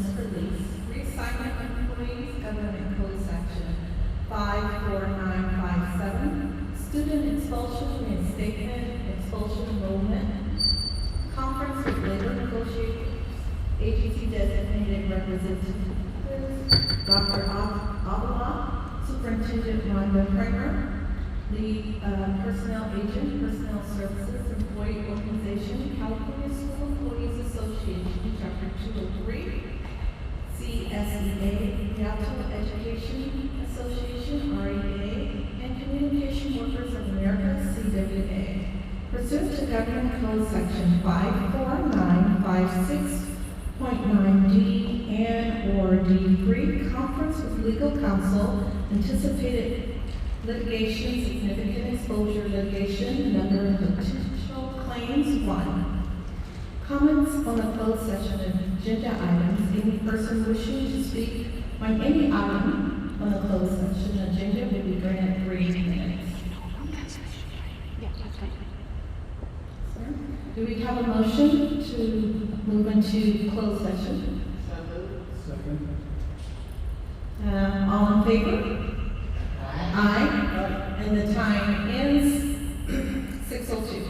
premises for lease, reassignment of employees, government code section 54957, student expulsion, reinstatement, expulsion enrollment, conference with labor negotiators, agency designated representatives, Dr. Avila, Superintendent Rhonda Kramer, the personnel agent, personnel services, employee organization, California School Employees Association, Chapter 203, CSEA, Rialto Education Association, REA, and Communication Workers of America, CWA. Pursuant to Government Code Section 54956.9D and/or D3, conference with legal counsel, anticipated litigation, significant exposure litigation, number of potential claims, 1. Comments on the closed session agenda items. Any person wishing to speak on any item on the closed session agenda will be granted 3 minutes. Sir, do we have a motion to move into closed session? Second. All in favor? Aye. And the time ends 6:02.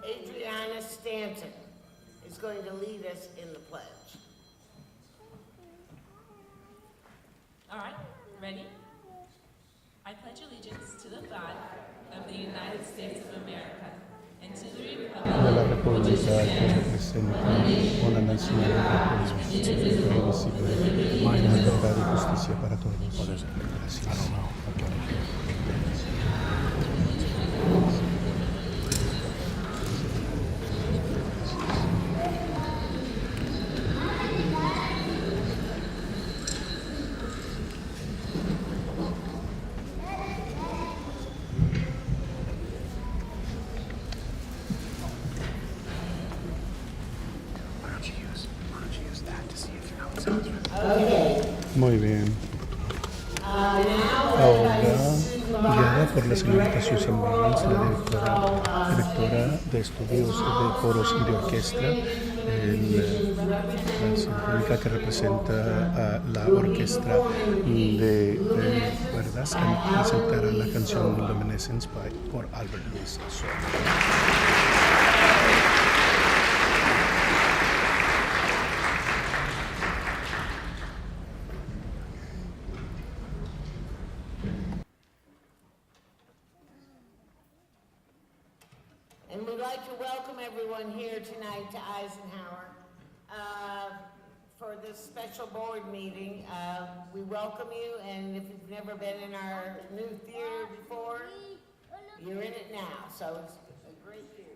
Adriana Stanton is going to lead us in the pledge. All right, ready? I pledge allegiance to the flag of the United States of America and to the de la republic which República que stands representa una nación indivisible, libertad y justicia para todos. Gracias. Muy bien. Ahora, guiada por la señorita Susan Barnes, la directora de estudios de coros y de orquesta, la sinfónica que representa a la orquesta de cuerdas, presentará la canción Luminescence por Albert Luis Soto. And we'd like to welcome everyone here tonight to Eisenhower for this special board meeting. We welcome you, and if you've never been in our new theater before, you're in it now, so it's a great theater.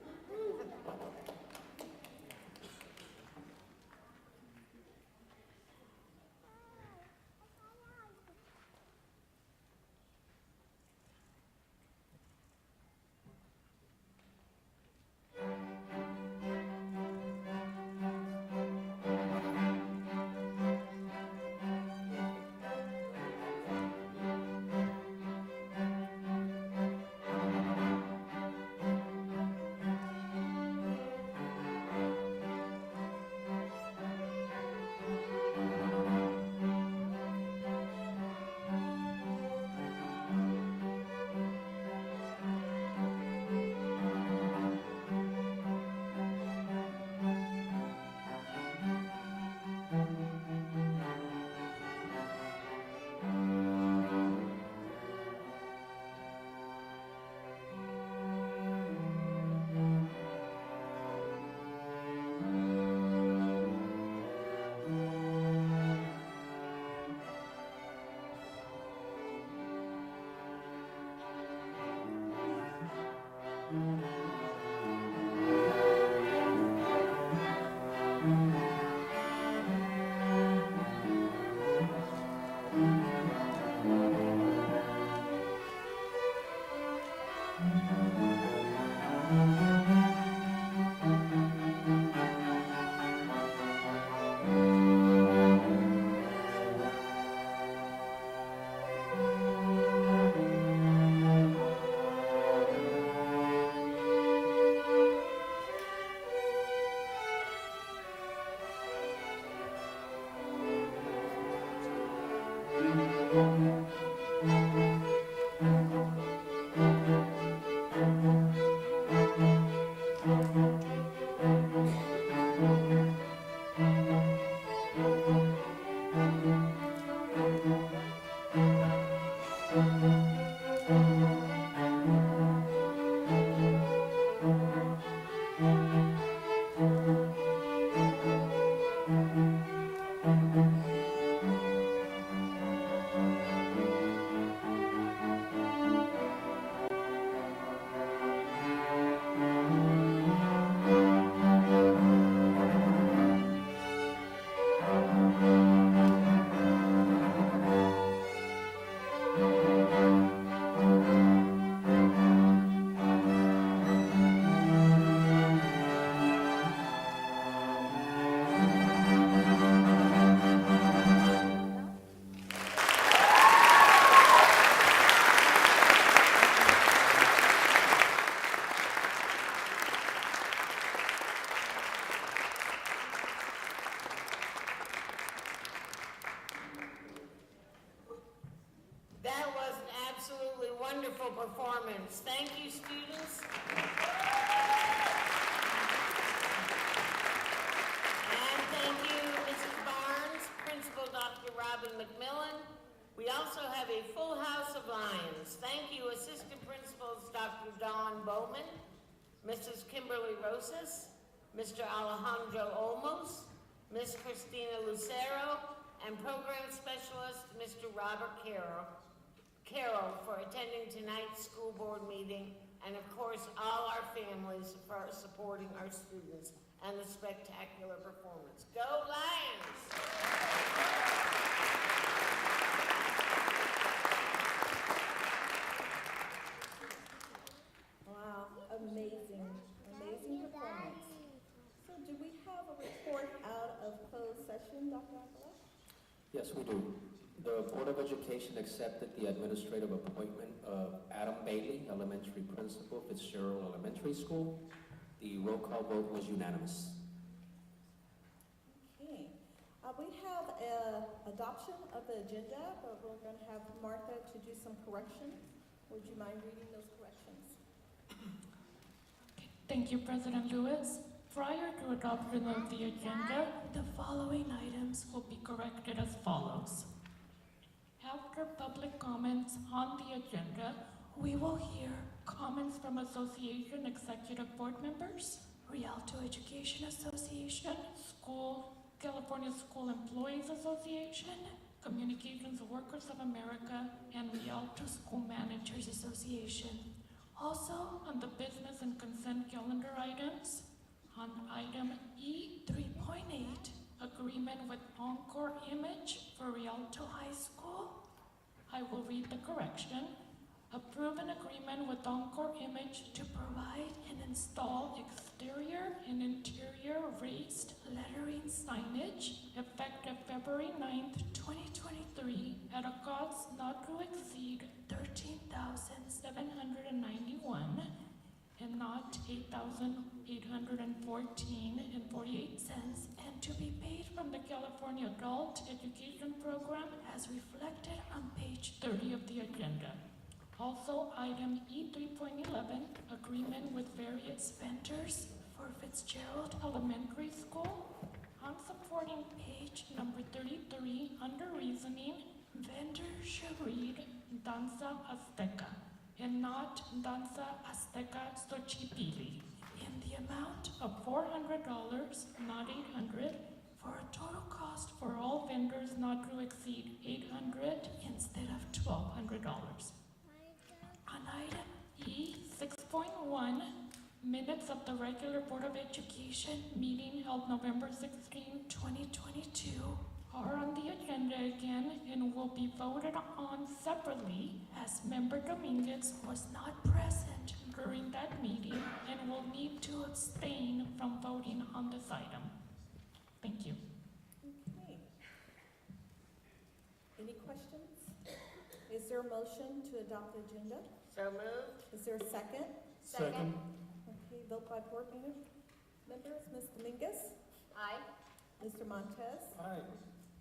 performance. Thank you, students. And thank you, Mrs. Barnes, Principal Dr. Robin McMillan. We also have a full house of Lions. Thank you, Assistant Principals Dr. Dawn Bowman, Mrs. Kimberly Rosas, Mr. Alejandro Olmos, Ms. Christina Lucero, and Program Specialist Mr. Robert Carroll for attending tonight's school board meeting, and of course all our families for supporting our students and the spectacular performance. Go Lions! Wow, amazing performance. So do we have a report out of closed session, Dr. Avila? Yes, we do. The Board of Education accepted the administrative appointment of Adam Bailey, Elementary Principal, Fitzgerald Elementary School. The roll call vote was unanimous. Okay. We have an adoption of the agenda, but we're going to have Martha to do some corrections. Would you mind reading those corrections? Thank you, President Lewis. Prior to adoption of the agenda, the following items will be corrected as follows. After public comments on the agenda, we will hear comments from Association Executive Board members, Rialto Education Association, California School Employees Association, Communications Workers of America, and Rialto School Managers Association. Also, on the business and consent calendar items, on item E3.8, agreement with Encore Image for Rialto High School, I will read the correction. Approve an agreement with Encore Image to provide and install exterior and interior raised lettering signage effective February 9th, 2023 at a cost not to exceed $13,791 and not $8,814.48, and to be paid from the California Adult Education Program as reflected on page 30 of the agenda. Also, item E3.11, agreement with various vendors for Fitzgerald Elementary School. On supporting page number 33, under reasoning, vendors should read Danza Azteca and not Danza Azteca Xochipilli in the amount of $400, not $800, for a total cost for all vendors not to exceed $800 instead of $1,200. On item E6.1, minutes of the regular Board of Education meeting held November 16, 2022 are on the agenda again and will be voted on separately, as Member Dominguez was not present during that meeting and will need to abstain from voting on this item. Thank you. Okay. Any questions? Is there a motion to adopt the agenda? So moved. Is there a second? Second. Okay, vote by board members. Ms. Dominguez? Aye. Mr. Montez? Aye.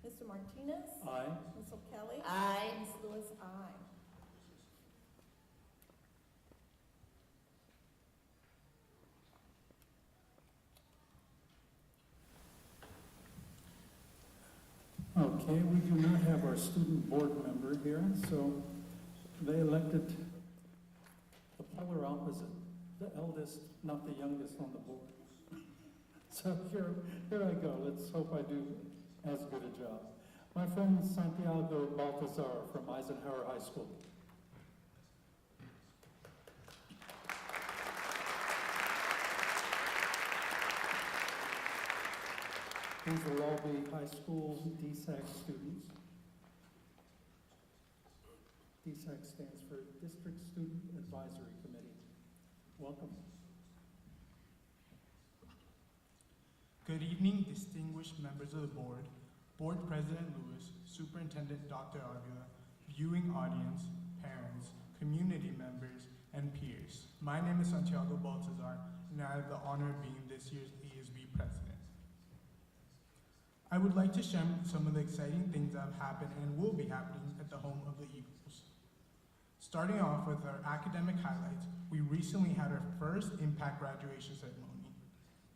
Mr. Martinez? Aye. Ms. O'Kelly? Aye. Ms. Lewis, aye. Okay, we do not have our student board member here, so they elected the polar opposite, the eldest, not the youngest on the board. So here I go. Let's hope I do as good a job. My friend Santiago Baltazar from Eisenhower High School. These will all be high school DSAC students. DSAC stands for District Student Advisory Committee. Welcome. Good evening, distinguished members of the board, Board President Lewis, Superintendent Dr. Avila, viewing audience, parents, community members, and peers. My name is Santiago Baltazar, and I have the honor of being this year's ASB president. I would like to share some of the exciting things that have happened and will be happening at the home of the Eagles. Starting off with our academic highlights, we recently had our first Impact graduation ceremony.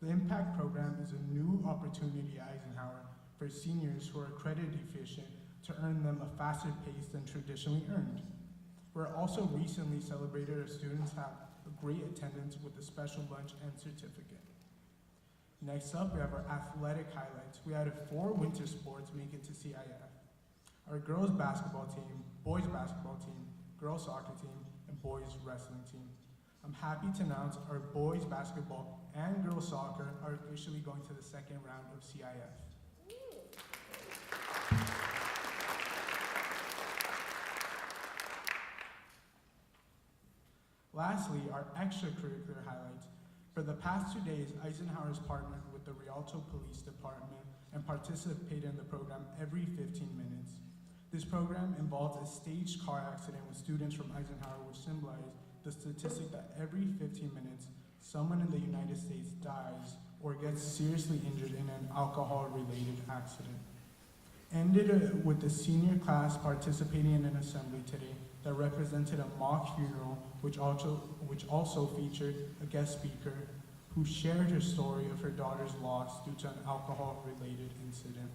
The Impact program is a new opportunity at Eisenhower for seniors who are credit deficient to earn them a faster pace than traditionally earned. We're also recently celebrated our students have a great attendance with a special lunch and certificate. Next up, we have our athletic highlights. We had 4 winter sports make it to CIF. Our girls basketball team, boys basketball team, girls soccer team, and boys wrestling team. I'm happy to announce our boys basketball and girls soccer are officially going to the second round of CIF. Lastly, our extracurricular highlights. For the past 2 days, Eisenhower has partnered with the Rialto Police Department and participated in the program every 15 minutes. This program involves a staged car accident with students from Eisenhower, which symbolizes the statistic that every 15 minutes, someone in the United States dies or gets seriously injured in an alcohol-related accident. Ended with the senior class participating in an assembly today that represented a mock funeral, which also featured a guest speaker who shared her story of her daughter's loss due to an alcohol-related incident.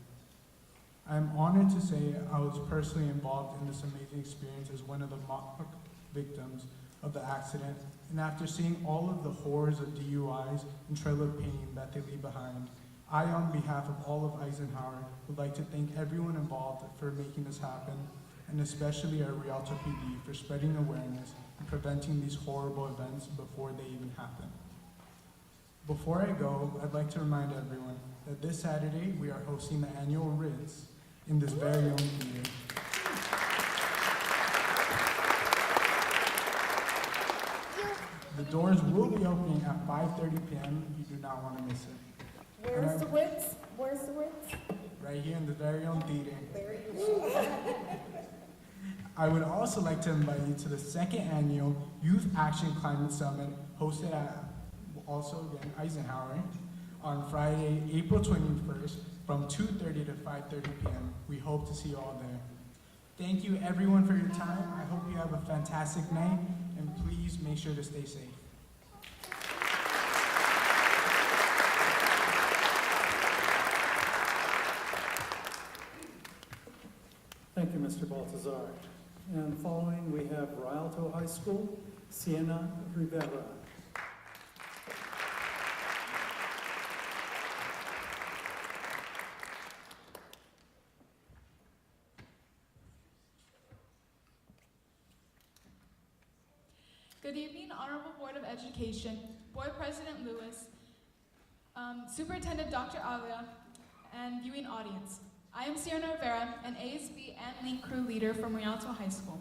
I am honored to say I was personally involved in this amazing experience as one of the mock victims of the accident, and after seeing all of the horrors of DUIs and trail of pain that they leave behind, I, on behalf of all of Eisenhower, would like to thank everyone involved for making this happen, and especially our Rialto PD for spreading awareness and preventing these horrible events before they even happen. Before I go, I'd like to remind everyone that this Saturday we are hosting the annual Ritz in this very own theater. The doors will be opening at 5:30 p.m. You do not want to miss it. Where's the Ritz? Where's the Ritz? Right here in the very own theater. There you go. I would also like to invite you to the second annual Youth Action Climate Summit hosted at, also again, Eisenhower on Friday, April 21st from 2:30 to 5:30 p.m. We hope to see you all there. Thank you everyone for your time. I hope you have a fantastic night, and please make sure to stay safe. Thank you, Mr. Baltazar. And following, we have Rialto High School, Sienna Rivera. Good evening, Honorable Board of Education, Board President Lewis, Superintendent Dr. Avila, and viewing audience. I am Sienna Rivera, an ASB and Link Crew leader from Rialto High School.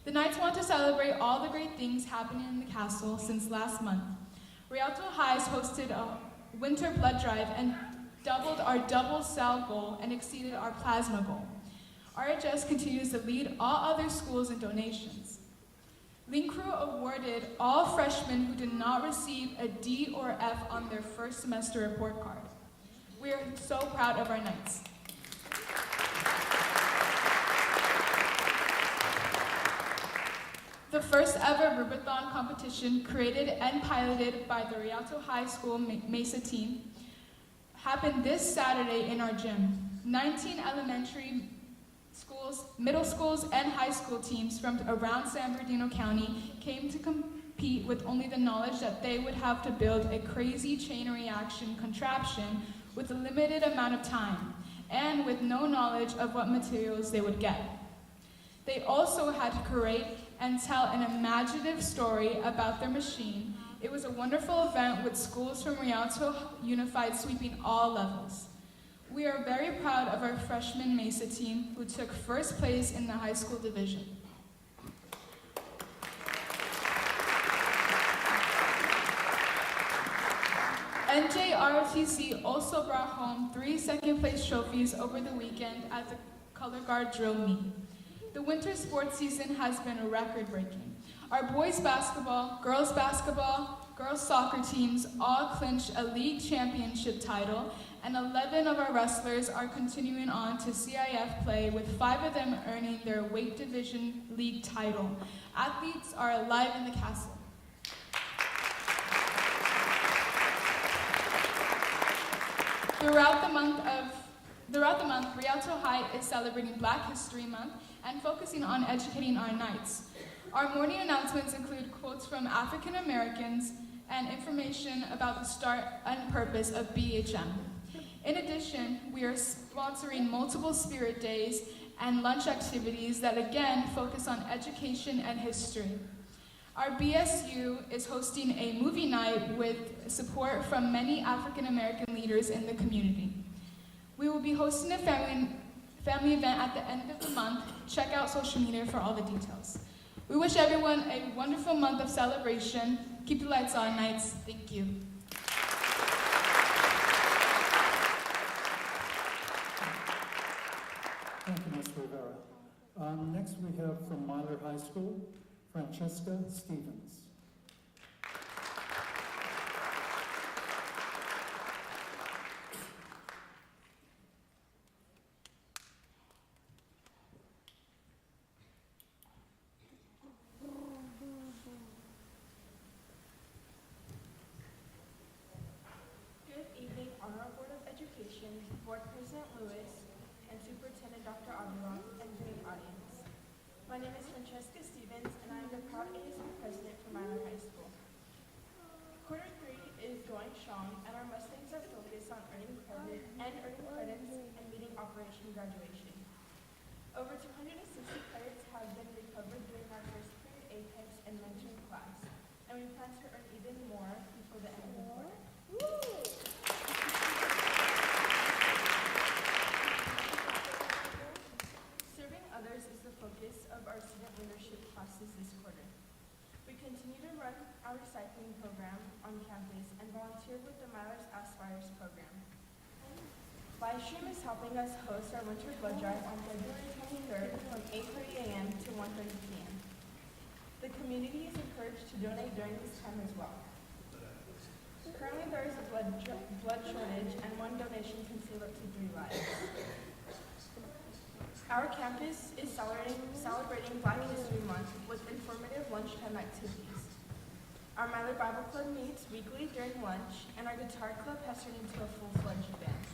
The Knights want to celebrate all the great things happening in the castle since last month. Rialto Highs hosted a winter blood drive and doubled our double cell goal and exceeded our plasma goal. RHS continues to lead all other schools in donations. Link Crew awarded all freshmen who did not receive a D or F on their first semester report card. We are so proud of our Knights. The first ever Rubathon competition, created and piloted by the Rialto High School Mesa team, happened this Saturday in our gym. 19 elementary schools, middle schools, and high school teams from around San Bernardino County came to compete with only the knowledge that they would have to build a crazy chain reaction contraption with a limited amount of time, and with no knowledge of what materials they would get. They also had to create and tell an imaginative story about their machine. It was a wonderful event with schools from Rialto Unified sweeping all levels. We are very proud of our freshman Mesa team who took first place in the high school division. NJROTC also brought home 3 second-place trophies over the weekend at the color guard drill meet. The winter sports season has been record-breaking. Our boys basketball, girls basketball, girls soccer teams all clinched a league championship title, and 11 of our wrestlers are continuing on to CIF play, with 5 of them earning their weight division league title. Athletes are alive in the castle. Throughout the month, Rialto High is celebrating Black History Month and focusing on educating our Knights. Our morning announcements include quotes from African Americans and information about the start and purpose of BHM. In addition, we are sponsoring multiple Spirit Days and lunch activities that again focus on education and history. Our BSU is hosting a movie night with support from many African American leaders in the community. We will be hosting a family event at the end of the month. Check out social media for all the details. We wish everyone a wonderful month of celebration. Keep the lights on, Knights. Thank you. Thank you, Ms. Rivera. Next we have from Myler High School, Francesca Stevens. Good evening, Honorable Board of Education, Board President Lewis, and Superintendent Dr. Avila, and viewing audience. My name is Francesca Stevens, and I am the proud ASB President for Myler High School. Quarter 3 is going strong, and our Mustangs are focused on earning credits and meeting Operation Graduation. Over 260 credits have been recovered during our first period Apex and mentoring class, and we plan to earn even more before the end of the quarter. Serving others is the focus of our student leadership classes this quarter. We continue to run our recycling program on campus and volunteer with the Myler's Aspires program. Livestream is helping us host our winter blood drive on February 23rd from 8:30 a.m. to 1:30 p.m. The community is encouraged to donate during this time as well. Currently, there is a blood shortage, and one donation can save up to 3 lives. Our campus is celebrating Black History Month with informative lunchtime activities. Our Myler Bible Club meets weekly during lunch, and our guitar club has turned into a full-fledged band.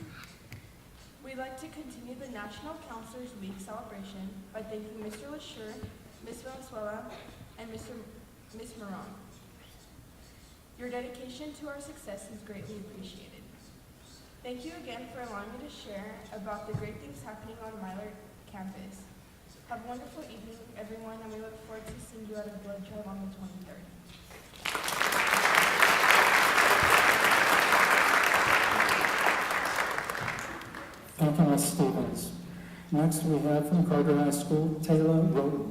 We'd like to continue the National Counselors Week celebration by thanking Mr. LaSure, Ms. Valenzuela, and Ms. Moran. Your dedication to our success is greatly appreciated. Thank you again for allowing me to share about the great things happening on Myler campus. Have a wonderful evening, everyone, and we look forward to seeing you at a blood drive on the 23rd. Thank you, Ms. Stevens. Next we have from Carter High School, Taylor Roden.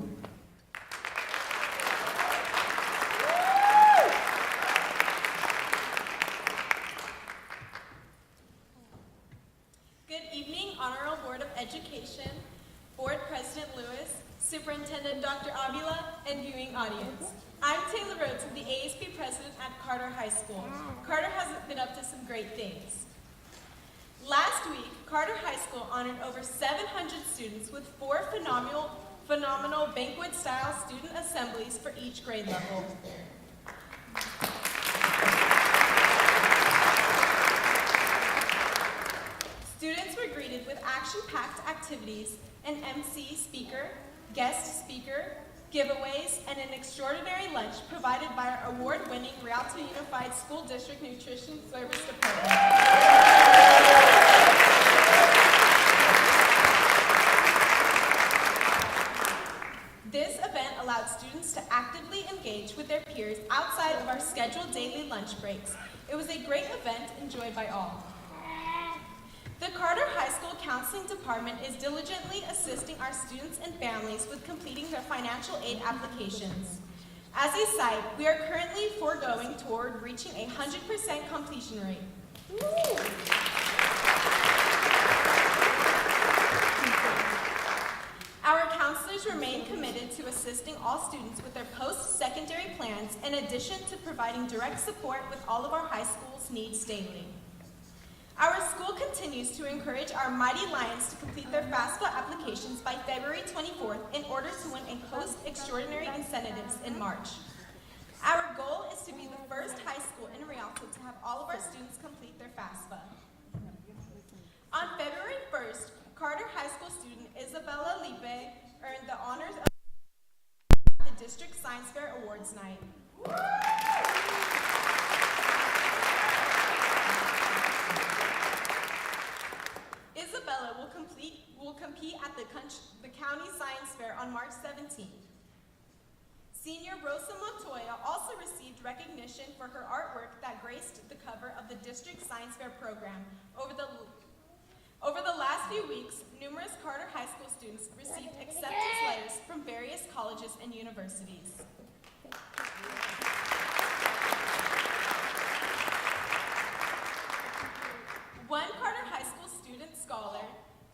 Good evening, Honorable Board of Education, Board President Lewis, Superintendent Dr. Avila, and viewing audience. I'm Taylor Rhodes, the ASB President at Carter High School. Carter has been up to some great things. Last week, Carter High School honored over 700 students with 4 phenomenal banquet-style student assemblies for each grade level. Students were greeted with action-packed activities, an MC speaker, guest speaker, giveaways, and an extraordinary lunch provided by our award-winning Rialto Unified School District Nutrition Service Department. This event allowed students to actively engage with their peers outside of our scheduled daily lunch breaks. It was a great event enjoyed by all. The Carter High School Counseling Department is diligently assisting our students and families with completing their financial aid applications. As a site, we are currently foregoing toward reaching a 100% completion rate. Our counselors teachers remain committed to assisting all students with their post-secondary plans in addition to providing direct support with all of our high schools' needs daily. Our school continues to encourage our Mighty Lions to complete their FAFSA applications by February 24th in order to win a post-extraordinary incentives in March. Our goal is to be the first high school in Rialto to have all of our students complete their FAFSA. On February 1st, Carter High School student Isabella Lipe earned the honors of the District Science Fair Awards Night. Isabella will compete at the County Science Fair on March 17th. Senior Rosa Montoya also received recognition for her artwork that graced the cover of the District Science Fair program. Over the last few weeks, numerous Carter High School students received acceptance letters from various colleges and universities. One Carter High School student scholar,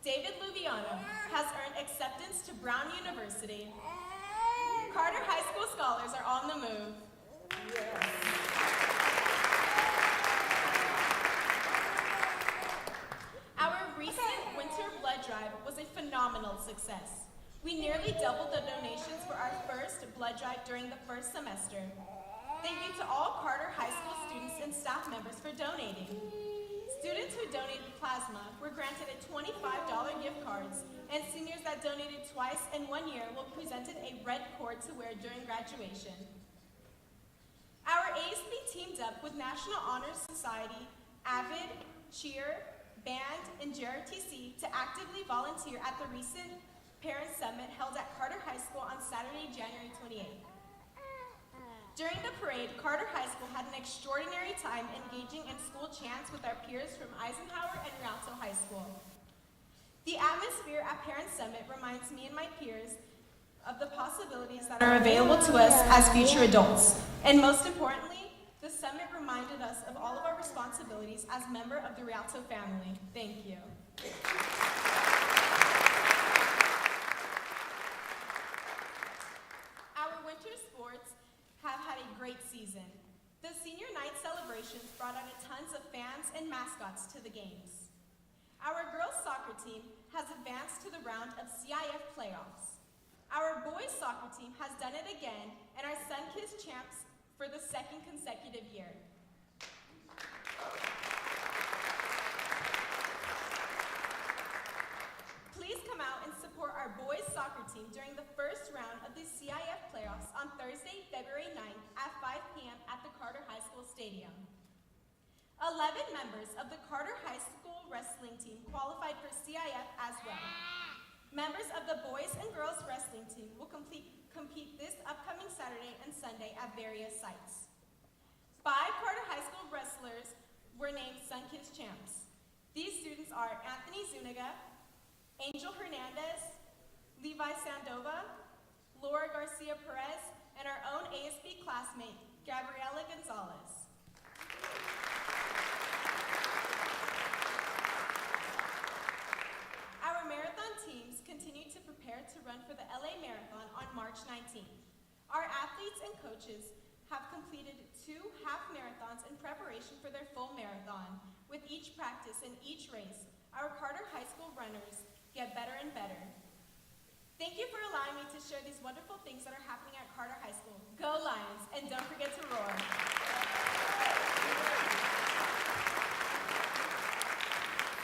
David Luviano, has earned acceptance to Brown University. Carter High School scholars are on the move. Our recent winter blood drive was a phenomenal success. We nearly doubled the donations for our first blood drive during the first semester. Thank you to all Carter High School students and staff members for donating. Students who donated plasma were granted a $25 gift cards, and seniors that donated twice in 1 year were presented a red cord to wear during graduation. Our ASB teamed up with National Honor Society, AVID, Cheer, Band, and JRTC to actively volunteer at the recent Parent Summit held at Carter High School on Saturday, January 28th. During the parade, Carter High School had an extraordinary time engaging in school chants with our peers from Eisenhower and Rialto High School. The atmosphere at Parent Summit reminds me and my peers of the possibilities that are available to us as future adults. And most importantly, the summit reminded us of all of our responsibilities as a member of the Rialto family. Thank you. Our winter sports have had a great season. The senior night celebrations brought out tons of fans and mascots to the games. Our girls soccer team has advanced to the round of CIF playoffs. Our boys soccer team has done it again and are Sunkist champs for the second consecutive year. Please come out and support our boys soccer team during the first round of the CIF playoffs on Thursday, February 9th at 5 p.m. at the Carter High School Stadium. 11 members of the Carter High School wrestling team qualified for CIF as well. Members of the boys and girls wrestling team will compete this upcoming Saturday and Sunday at various sites. 5 Carter High School wrestlers were named Sunkist champs. These students are Anthony Zuniga, Angel Hernandez, Levi Sandova, Laura Garcia Perez, and our own ASB classmate, Gabriela Gonzalez. Our marathon teams continue to prepare to run for the LA Marathon on March 19th. Our athletes and coaches have completed 2 half marathons in preparation for their full marathon. With each practice and each race, our Carter High School runners get better and better. Thank you for allowing me to share these wonderful things that are happening at Carter High School. Go Lions, and don't forget to roar.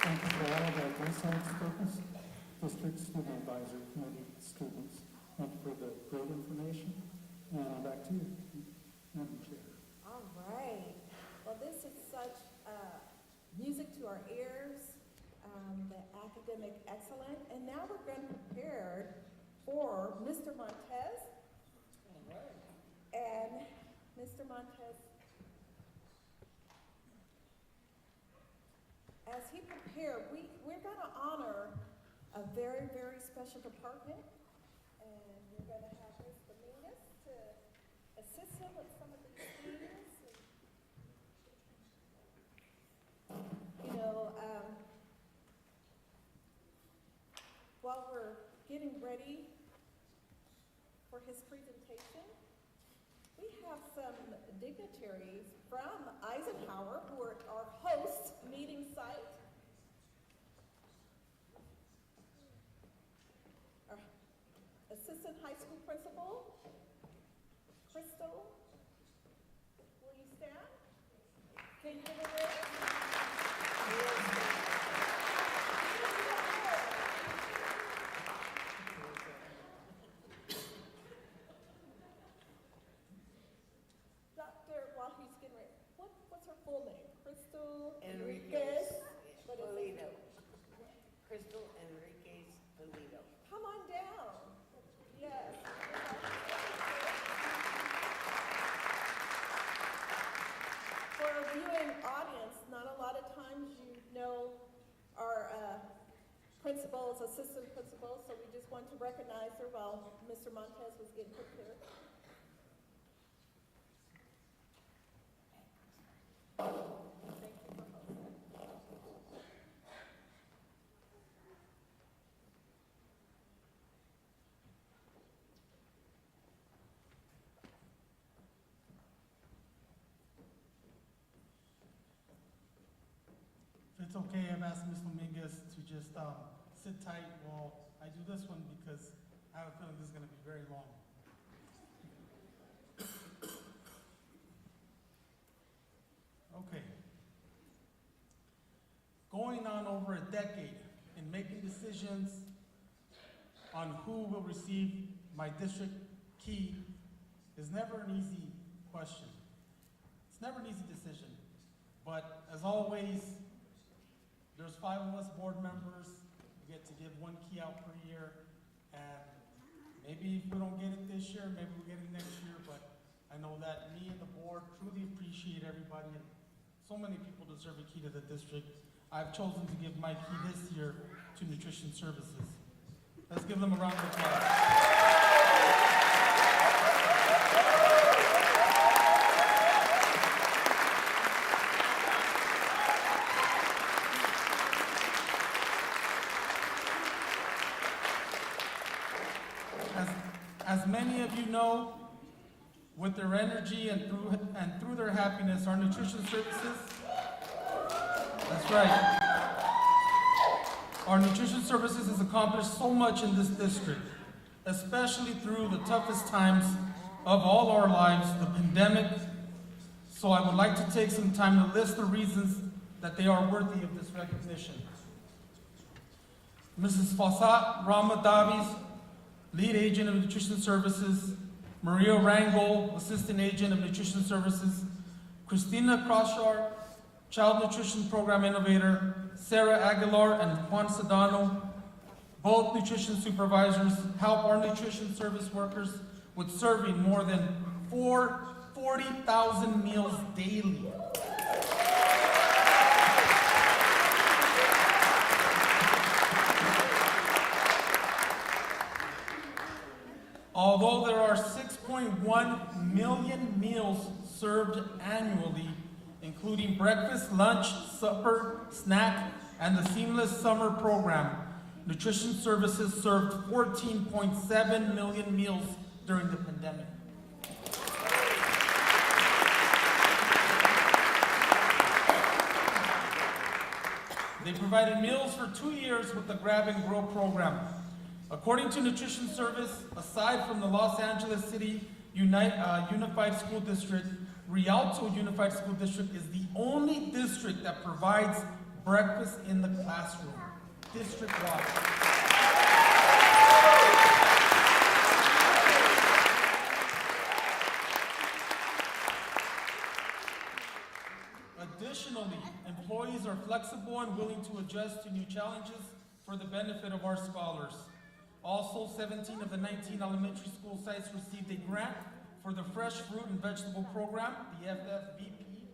Thank you for all of our Boy Science students, District Student Advisory Committee students. Thank you for the great information. And back to you, Madam Chair. All right. Well, this is such music to our ears, the academic excellence. And now we're going to prepare for Mr. Montez. All right. And Mr. Montez, as he prepared, we're going to honor a very, very special department. And we're going to have Ms. Dominguez to assist him with some of these things. While we're getting ready his presentation. We have some dignitaries from Eisenhower who are our host meeting site. Our assistant high school principal, Crystal. Will you stand? Can you give a wave? While he's getting ready, what's her full name? Crystal Enriquez Polito. Crystal Enriquez Polito. Come on down. Yes. For our viewing audience, not a lot of times you know our principals, assistant principals, so we just want to recognize her while Mr. Montez was getting prepared. Thank you for hosting. If it's okay, I've asked Ms. Dominguez to just sit tight while I do this one because I have a feeling this is going to be very long. Okay. Going on over a decade in making decisions on who will receive my district key is never an easy question. It's never an easy decision. But as always, there's 5 of us board members. We get to give 1 key out per year. And maybe if we don't get it this year, maybe we'll get it next year. But I know that me and the board truly appreciate everybody. And so many people deserve a key to the district. I've chosen to give my key this year to nutrition services. Let's give them a round of applause. As many of you know, with their energy and through their happiness, our nutrition services, that's right, our nutrition services has accomplished so much in this district, especially through the toughest times of all our lives, the pandemic. So I would like to take some time to list the reasons that they are worthy of this recognition. Mrs. Fasat Ramadavis, Lead Agent of Nutrition Services, Maria Rangel, Assistant Agent of Nutrition Services, Christina Kroshar, Child Nutrition Program Innovator, Sarah Aguilar and Juan Sedano, both nutrition supervisors, help our nutrition service workers with serving more than 40,000 meals daily. Although there are 6.1 million meals served annually, including breakfast, lunch, supper, snack, and the Seamless Summer Program, Nutrition Services served 14.7 million meals during the pandemic. They provided meals for 2 years with the Grab and Grow program. According to Nutrition Service, aside from the Los Angeles City Unified School District, Rialto Unified School District is the only district that provides breakfast in the classroom, district-wide. Additionally, employees are flexible and willing to adjust to new challenges for the benefit of our scholars. Also, 17 of the 19 elementary school sites received a grant for the Fresh Fruit and Vegetable Program, the FFVP.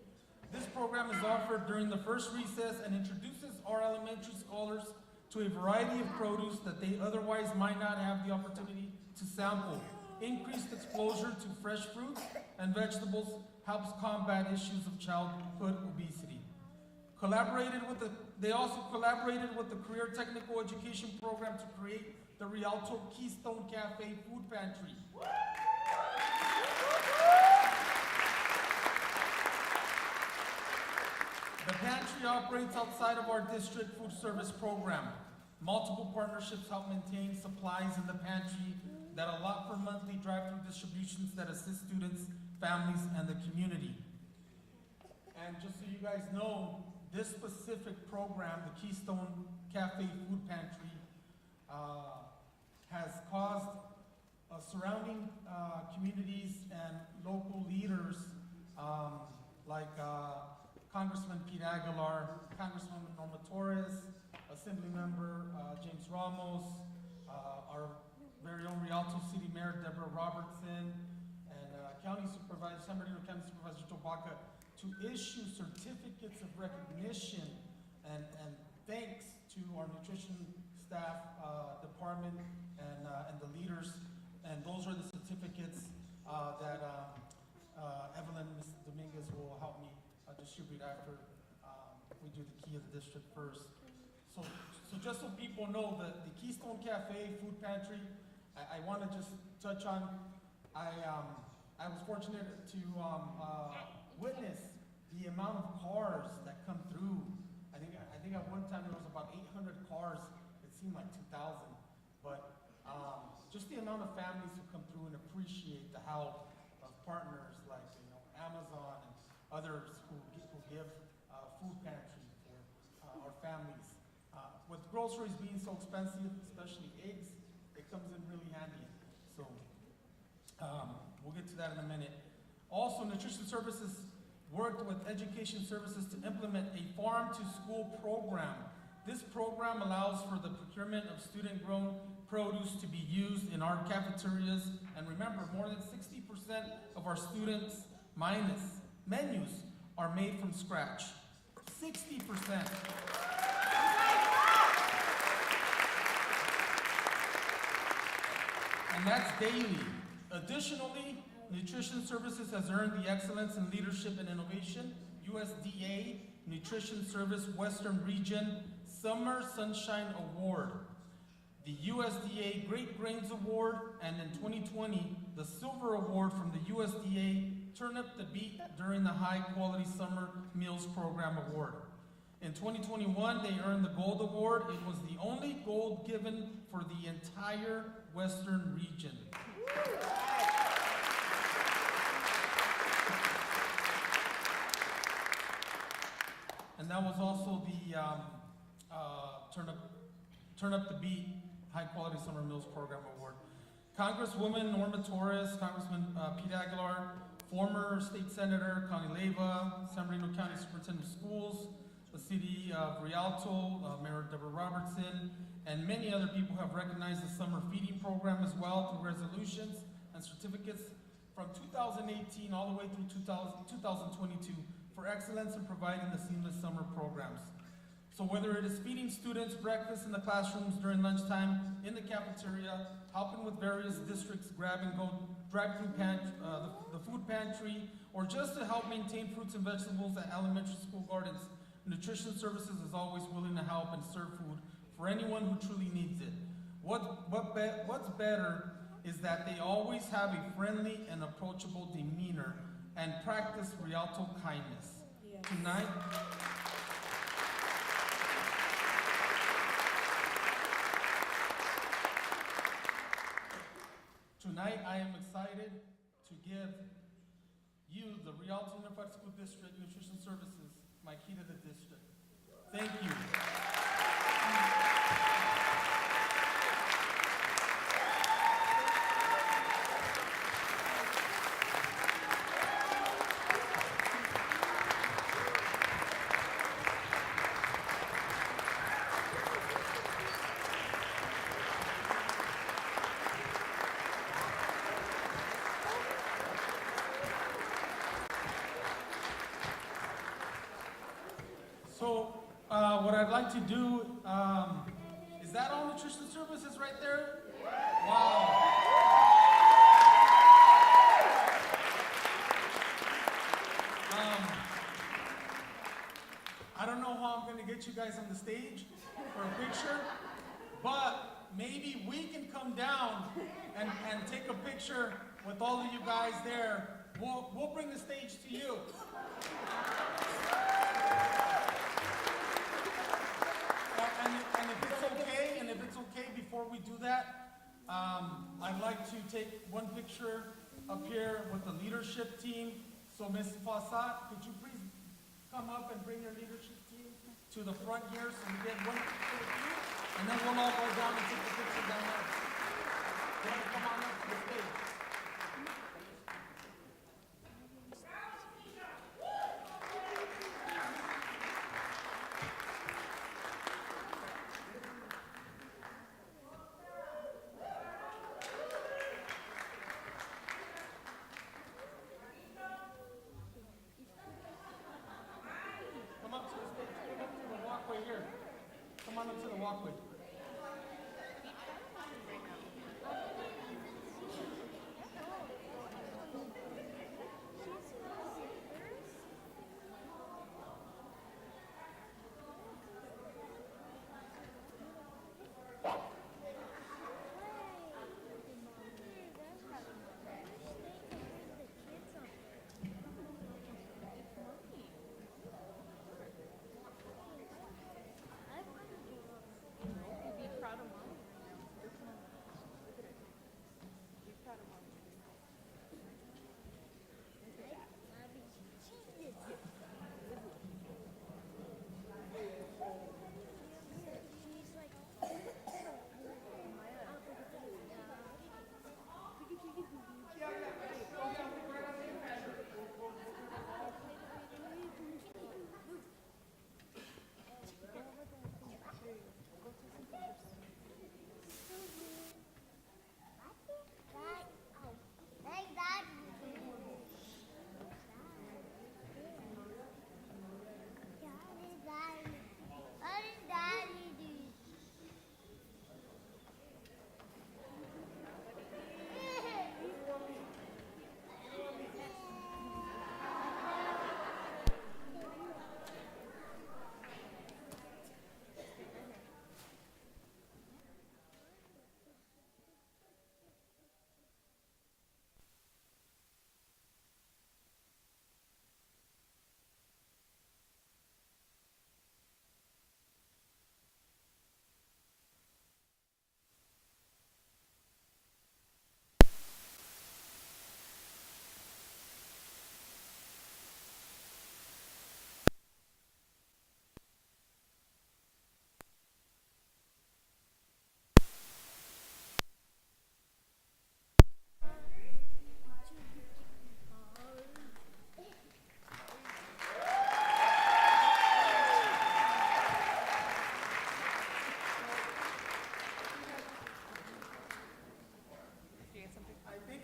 This program is offered during the first recess and introduces our elementary scholars to a variety of produce that they otherwise might not have the opportunity to sample. Increased exposure to fresh fruits and vegetables helps combat issues of childhood obesity. They also collaborated with the Career Technical Education Program to create the Rialto Keystone Cafe Food Pantry. The pantry operates outside of our district food service program. Multiple partnerships help maintain supplies in the pantry that allow for monthly drive-through distributions that assist students, families, and the community. And just so you guys know, this specific program, the Keystone Cafe Food Pantry, has caused surrounding communities and local leaders like Congressman Pete Aguilar, Congresswoman Norma Torres, Assemblymember James Ramos, our very own Rialto City Mayor Deborah Robertson, and County Supervisor, San Bernardino County Supervisor Joe Baca, to issue certificates of recognition and thanks to our nutrition staff department and the leaders. And those are the certificates that Evelyn Ms. Dominguez will help me distribute after we do the key of the district first. So just so people know, the Keystone Cafe Food Pantry, I want to just touch on, I was fortunate to witness the amount of cars that come through. I think at one time there was about 800 cars. It seemed like 2,000, but just the amount of families who come through and appreciate the help of partners like Amazon and others who give food pantry for our families. With groceries being so expensive, especially eggs, it comes in really handy. So we'll get to that in a minute. Also, Nutrition Services worked with Education Services to implement a farm-to-school program. This program allows for the procurement of student-grown produce to be used in our cafeterias. And remember, more than 60% of our students' menus are made from scratch. 60%. And that's daily. Additionally, Nutrition Services has earned the Excellence in Leadership and Innovation, USDA Nutrition Service Western Region Summer Sunshine Award, the USDA Great Grains Award, and in 2020, the Silver Award from the USDA Turn Up the Beat during the High Quality Summer Meals Program Award. In 2021, they earned the Gold Award. It was the only gold given for the entire Western region. And that was also the Turn Up the Beat High Quality Summer Meals Program Award. Congresswoman Norma Torres, Congressman Pete Aguilar, former State Senator Connie Leyva, San Bernardino County Superintendent of Schools, the City of Rialto, Mayor Deborah Robertson, and many other people have recognized the summer feeding program as well through resolutions and certificates from 2018 all the way through 2022 for excellence in providing the seamless summer programs. So whether it is feeding students breakfast in the classrooms during lunchtime, in the cafeteria, helping with various districts grab and go drive-through the food pantry, or just to help maintain fruits and vegetables at elementary school gardens, Nutrition Services is always willing to help and serve food for anyone who truly needs it. What's better is that they always have a friendly and approachable demeanor and practice Rialto kindness. Yes. Tonight, I am excited to give you, the Rialto Unified School District Nutrition Services, my key to the district. Thank you. So what I'd like to do, is that all Nutrition Services right there? Wow. I don't know how I'm going to get you guys on the stage for a picture, but maybe we can come down and take a picture with all of you guys there. We'll bring the stage to you. And if it's okay, before we do that, I'd like to take one picture up here with the leadership team. So Ms. Fassad, could you please come up and bring your leadership team to the front here so we get one picture with you, and then we'll all go down and take the picture down there. You want to come on up to the stage? Come up to the stage. Come up to the walkway here. Come on up to the walkway.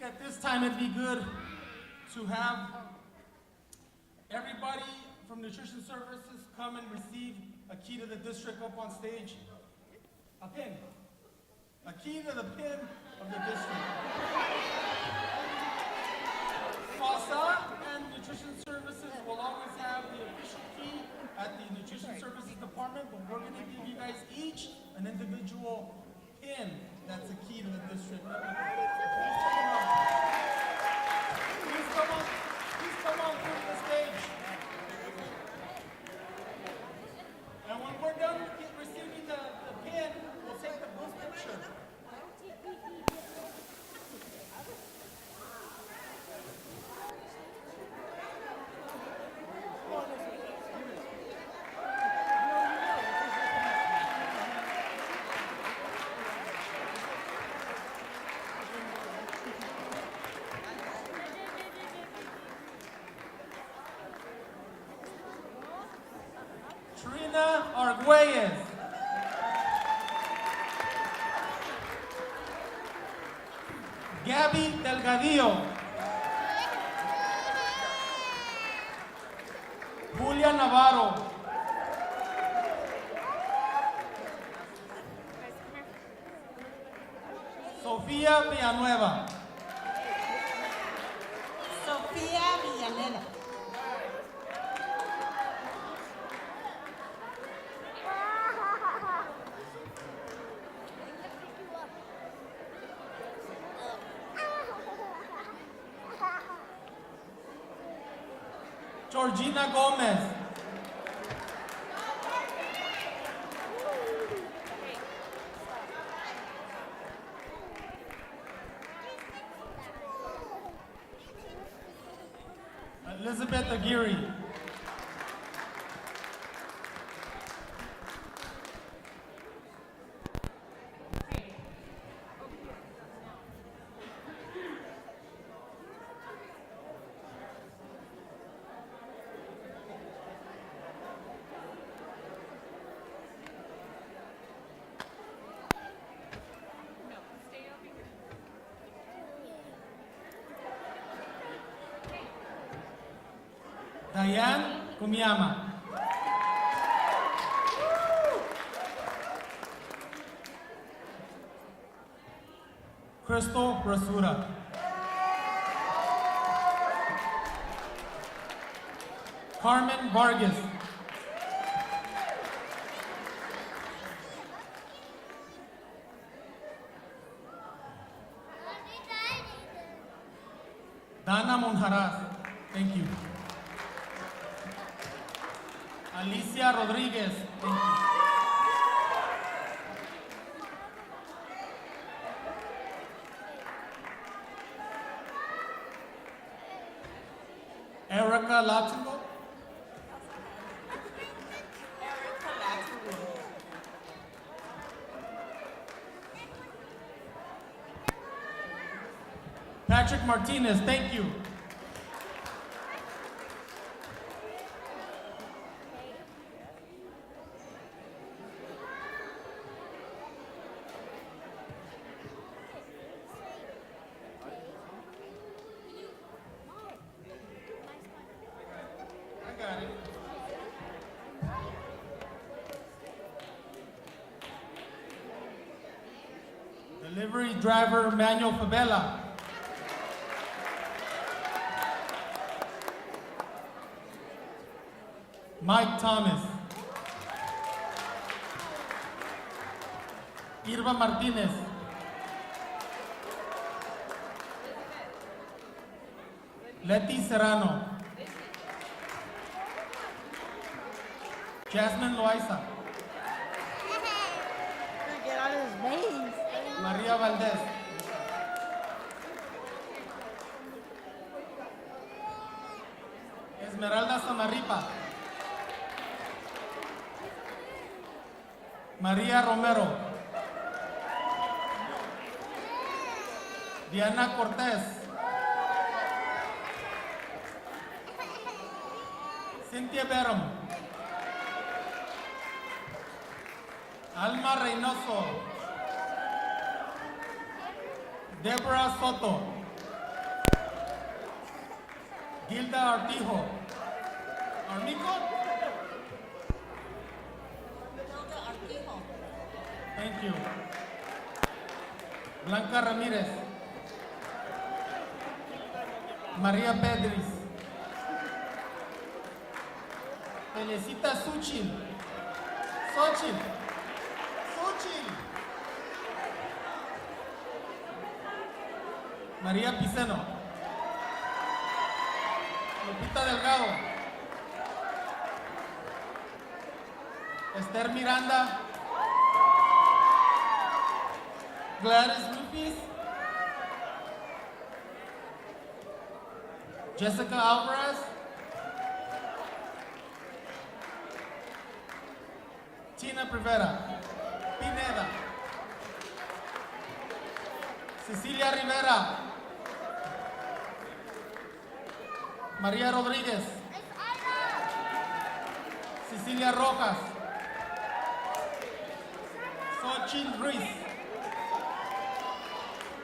At this time, it'd be good to have everybody from Nutrition Services come and receive a key to the district up on stage. A pin. A key to the pin of the district. FASA and Nutrition Services will always have the official key at the Nutrition Services Department, but we're going to give you guys each an individual pin that's a key to the district. Please come on through the stage. And when we're done receiving the pin, we'll take the group picture. Trina Arguelles. Gabby Delgadillo. Julia Navarro. Sofía Villanueva. Sofía Villanueva. Georgina Gomez. Elizabeth Aguirre. Diane Kumiyama. Crystal Rasura. Carmen Vargas. Dana Monjaraz. Thank you. Alicia Rodriguez. Thank you. Erica Latugo. Patrick Martinez, thank you. I got it. Delivery driver Manuel Fabella. Mike Thomas. Irva Martinez. Letty Serrano. Jasmine Loaiza. Get out of his veins. Maria Valdez. Esmeralda Samarripa. María Romero. Diana Cortés. Cynthia Berum. Alma Reynoso. Deborah Soto. Gilda Artijo. Armico? Thank you. Blanca Ramirez. María Pedris. Felicita Suchil. Xochitl. Suchil. María Piceno. Lupita Delgado. Esther Miranda. Gladys Lupis. Jessica Alvarez. Tina Privera. Pineda. Cecilia Rivera. María Rodríguez. Cecilia Rojas. Xochitl Ruiz.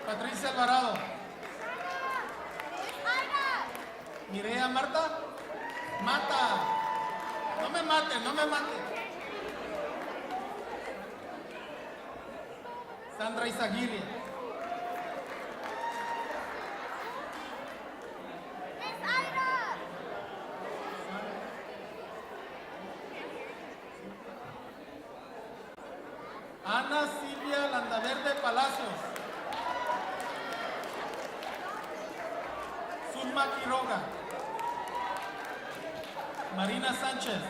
Patricia Alvarado. Mireya Marta. Mata. No me mate, no me mate. Sandra Izaguirre. Ana Silvia Landaverde Palacios. Zulma Quiroga. Marina Sanchez.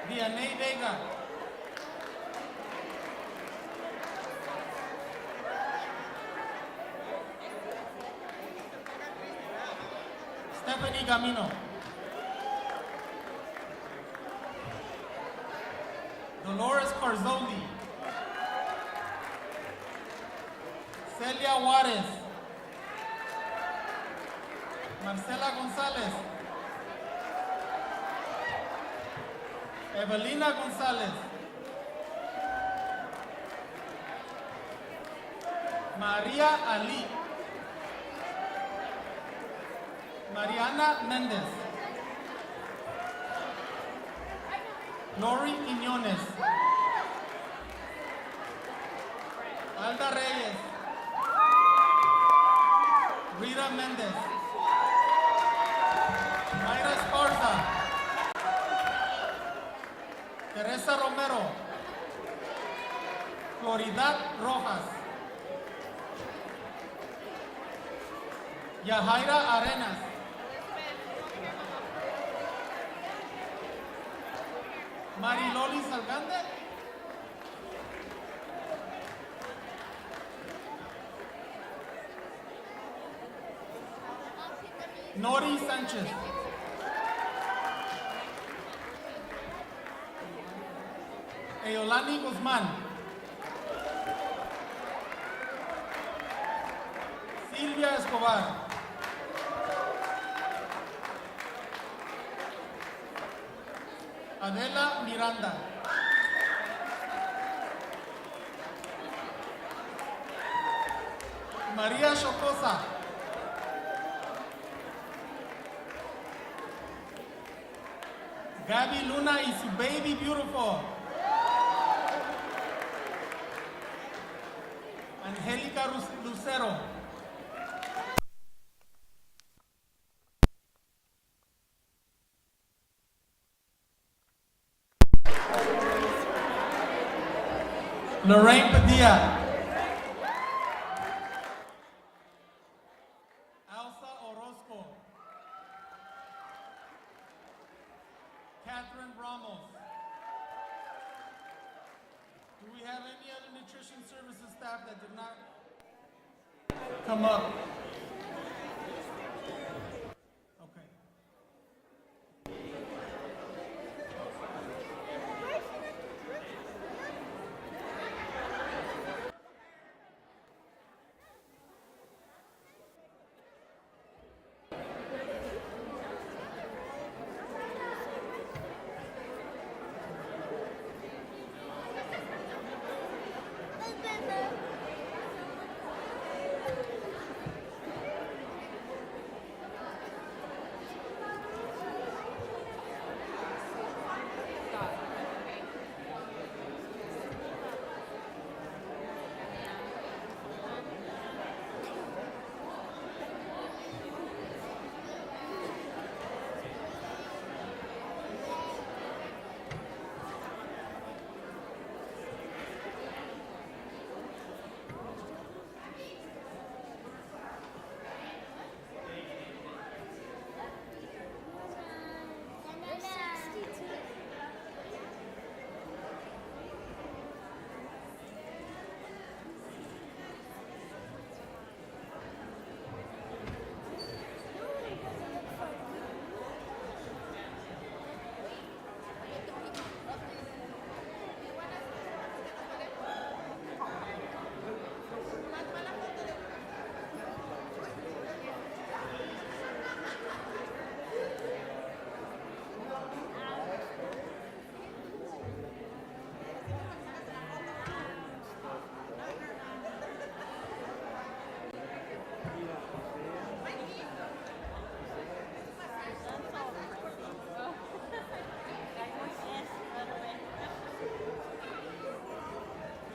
Dianey Vega. Stephanie Camino. Dolores Carzoli. Celia Juarez. Marcela González. Evelina González. María Ali. Mariana Méndez. Lori Quiñones. Alda Reyes. Rita Méndez. Mayra Esparza. Teresa Romero. Floridad Rojas. Yahaira Arenas. Mariloli Salgande. Nori Sanchez. Eolani Guzmán. Silvia Escobar. Adela Miranda. María Chocosa. Gaby Luna y su baby beautiful. Angélica Lucero. Lorraine Padilla. Elsa Orozco. Catherine Ramos. Do we have any other nutrition services staff that did not come up? Okay.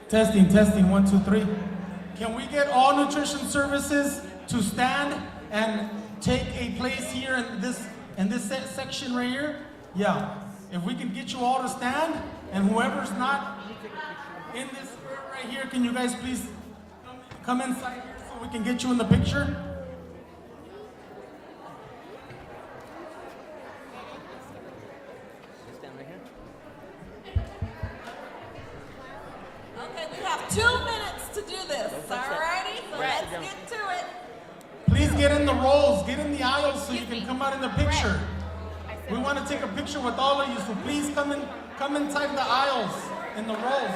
Testing, 1, 2, 3. Can we get all nutrition services to stand and take a place here in this section right here? Yeah. If we can get you all to stand, and whoever's not in this square right here, can you guys please come inside here so we can get you in the picture? 2 minutes to do this. Alrighty, so let's get to it. Please get in the rows, get in the aisles so you can come out in the picture. We want to take a picture with all of you, so please come inside the aisles, in the rows.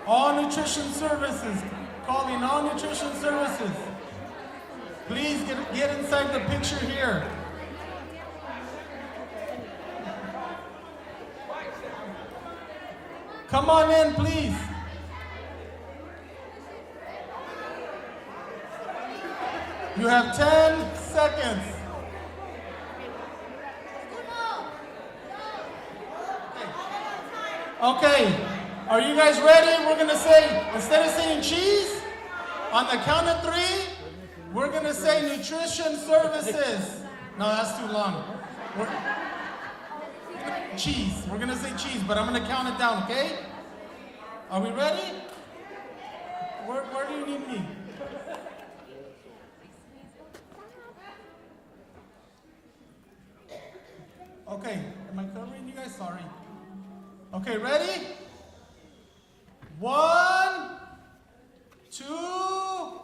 All nutrition services, calling all nutrition services. Please get inside the picture here. Come on in, please. You have 10 seconds. Okay, are you guys ready? We're gonna say, instead of saying cheese, on the count of 3, we're gonna say nutrition services. No, that's too long. Cheese, we're gonna say cheese, but I'm gonna count it down, okay? Are we ready? Where do you need me? Okay, am I covering you guys? Sorry. Okay, ready? 1, 2,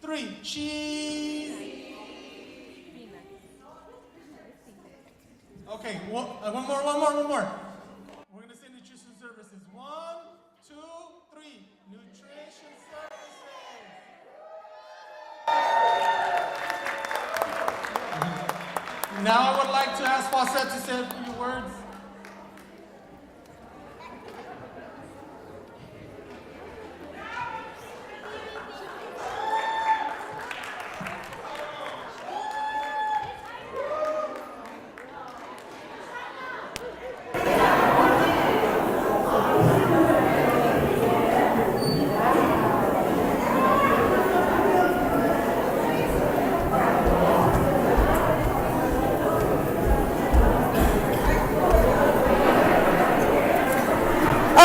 3. Cheese. Okay, one more. We're gonna say nutrition services. 1, 2, 3. Nutrition services. Now I would like to ask Fawcett to say a few words.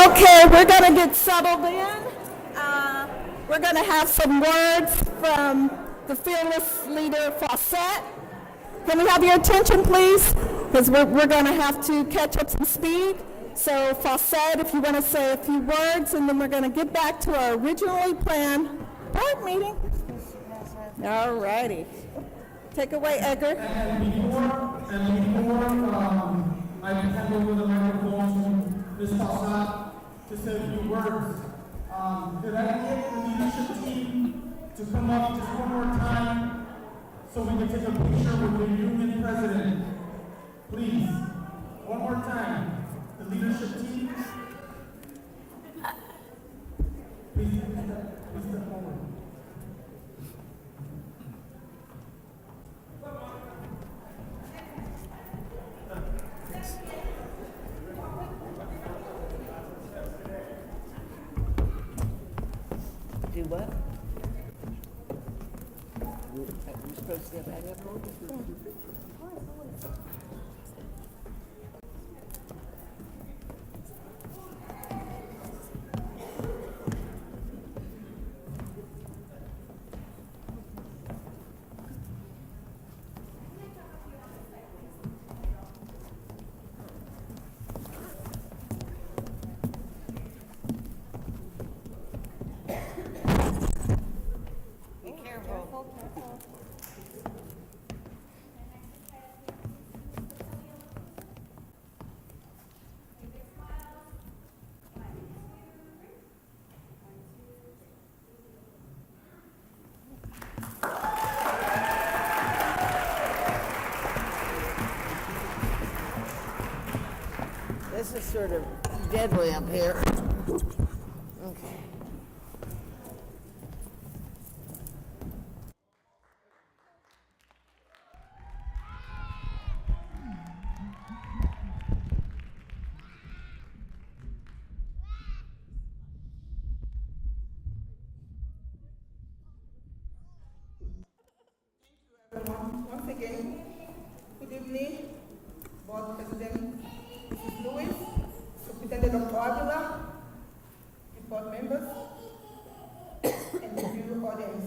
Okay, we're going to get settled in. We're going to have some words from the fearless leader, Fawcett. Can we have your attention, please? Because we're going to have to catch up some speed. So, Fawcett, if you want to say a few words, and then we're going to get back to our originally planned board meeting. All righty. Take away, Edgar. And before I hand over the microphone to Ms. Fawcett to say a few words, could I get the leadership team to come up just one more time so we can take a picture with the union president? Please, one more time. The leadership team. Please step forward. Do what? You're supposed to have that This is sort of deadly up here. Okay. Once again, good evening, Board President Mrs. Lewis, Superintendent Dr. Avila, board members, and the viewing audience.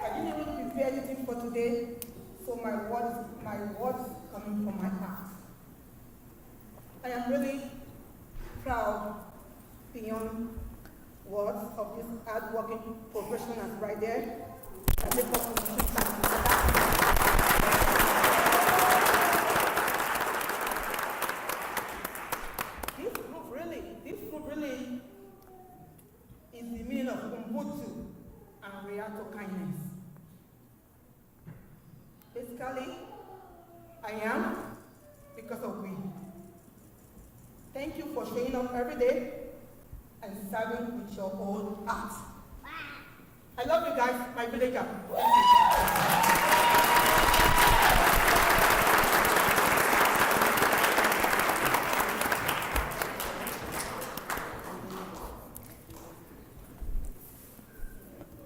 I didn't even prepare anything for today, so my words coming from my heart. I am really proud beyond words of these hard-working professionals right there. And they perform this group really is the meaning of Ubuntu and Rialto kindness. Basically, I am because of we. Thank you for showing up every day and serving with your whole heart. I love you guys, my villager.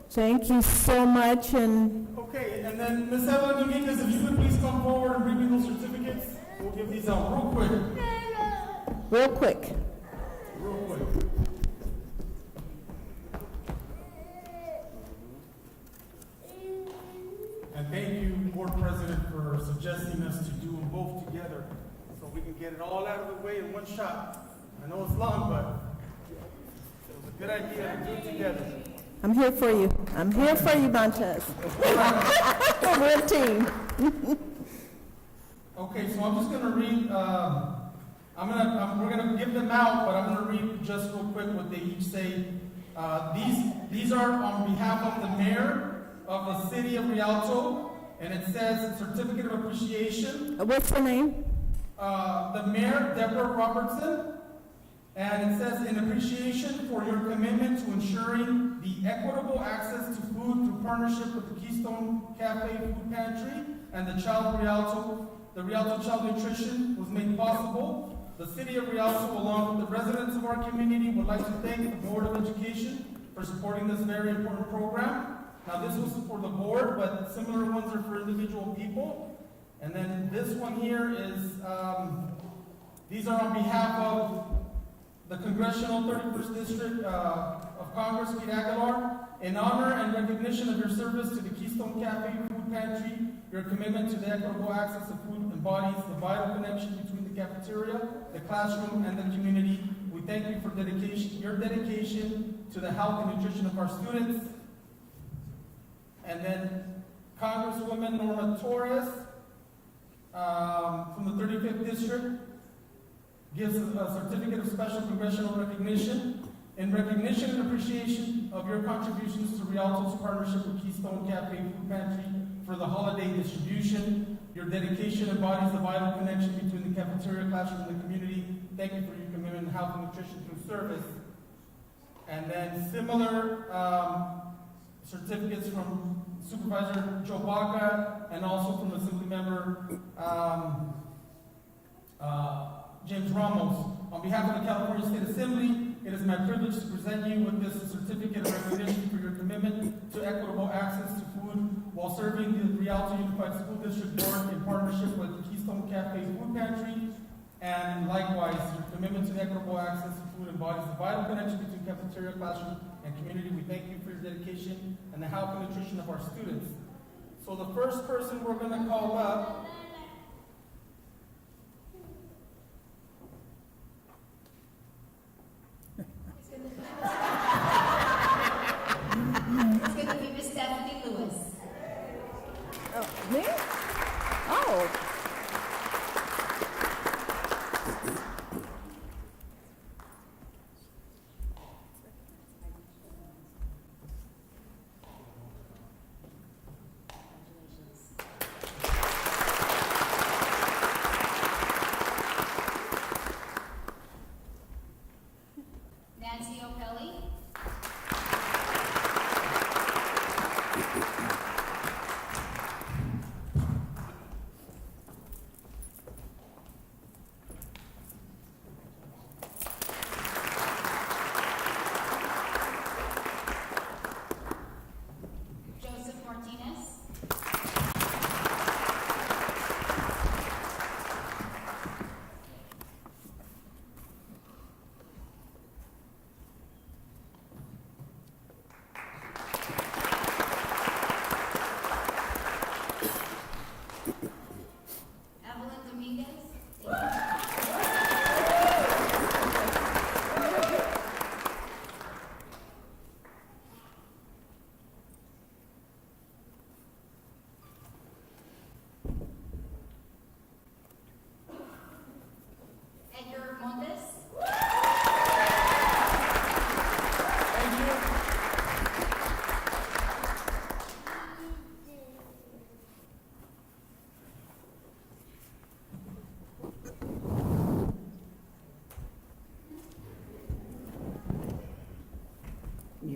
Thank you so much, and Okay, and then Ms. Evelyn Dominguez, if you could please come forward and bring me those certificates. We'll give these out real quick. real quick. Real quick. And thank you, Board President, for suggesting us to do them both together so we can get it all out of the way in one shot. I know it's long, but it was a good idea to do it together. I'm here for you. I'm here for you, Montez. We're a team. Okay, so I'm just gonna read, we're gonna give them out, but I'm gonna read just real quick what they each say. These are on behalf of the mayor of the city of Rialto, and it says certificate of appreciation. What's her name? The mayor, Deborah Robertson, and it says in appreciation for your commitment to ensuring the equitable access to food through partnership with the Keystone Cafe Food Pantry and the the Rialto Child Nutrition was made possible. The city of Rialto, along with the residents of our community, would like to thank the Board of Education for supporting this very important program. Now, this was for the board, but similar ones are for individual people. And then this one here is, these are on behalf of the Congressional 31st District of Congress, Pete Aguilar, in honor and recognition of your service to the Keystone Cafe Food Pantry. Your commitment to the equitable access to food embodies the vital connection between the cafeteria, the classroom, and the community. We thank you for your dedication to the health and nutrition of our students. And then Congresswoman Norma Torres from the 35th District gives a certificate of special congressional recognition in recognition and appreciation of your contributions to Rialto's partnership with Keystone Cafe Food Pantry for the holiday distribution. Your dedication embodies the vital connection between the cafeteria, classroom, and the community. Thank you for your commitment to health and nutrition through service. And then similar certificates from Supervisor Joe Baca and also from Assembly Member James Ramos. On behalf of the California State Assembly, it is my privilege to present you with this certificate of recognition for your commitment to equitable access to food while serving the Rialto Unified School District Board in partnership with the Keystone Cafe Food Pantry. And likewise, your commitment to equitable access to food embodies the vital connection between cafeteria, classroom, and community. We thank you for your dedication and the health and nutrition of our students. So the first person we're going to call up It's going to be Miss Stephanie Lewis. Oh, me? Oh. Nancy O'Kelly.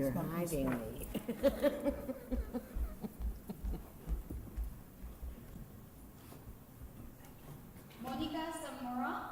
You're hiding me. Monica Zamora.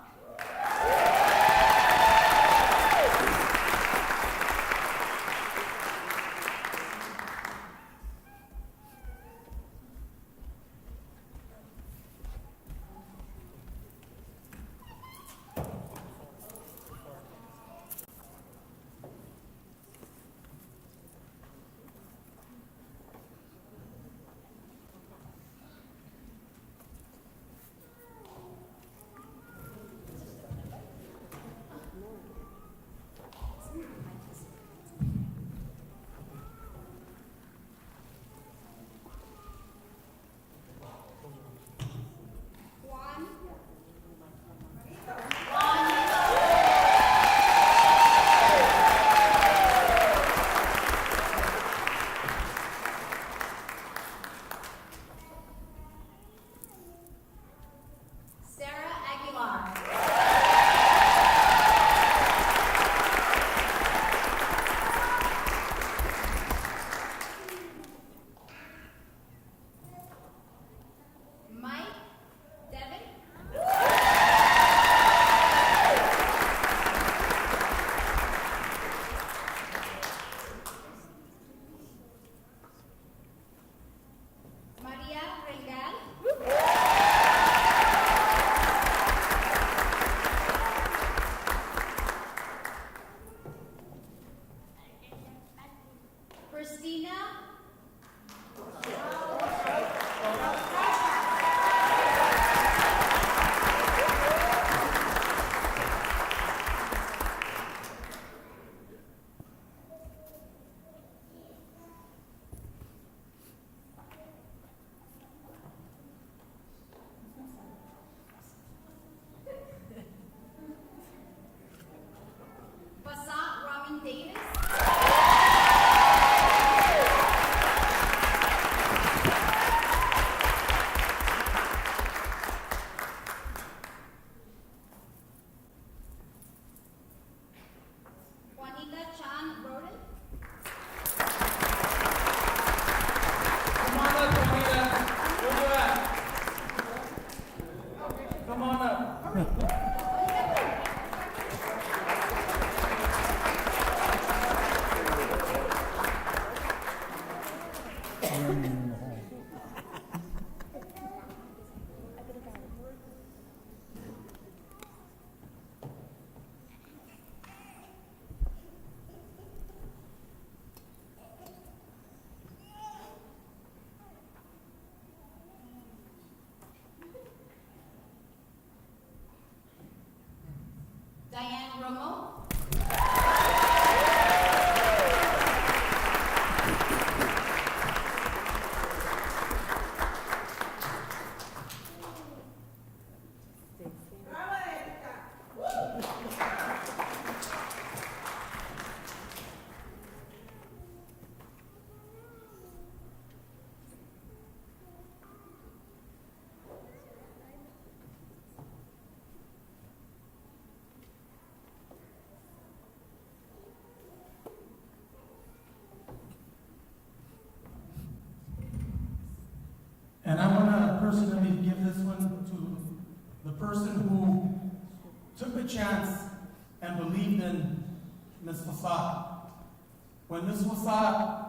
Diane Romo. And I want to personally give this one to the person who took a chance and believed in Ms. Fasad. When Ms. Fasad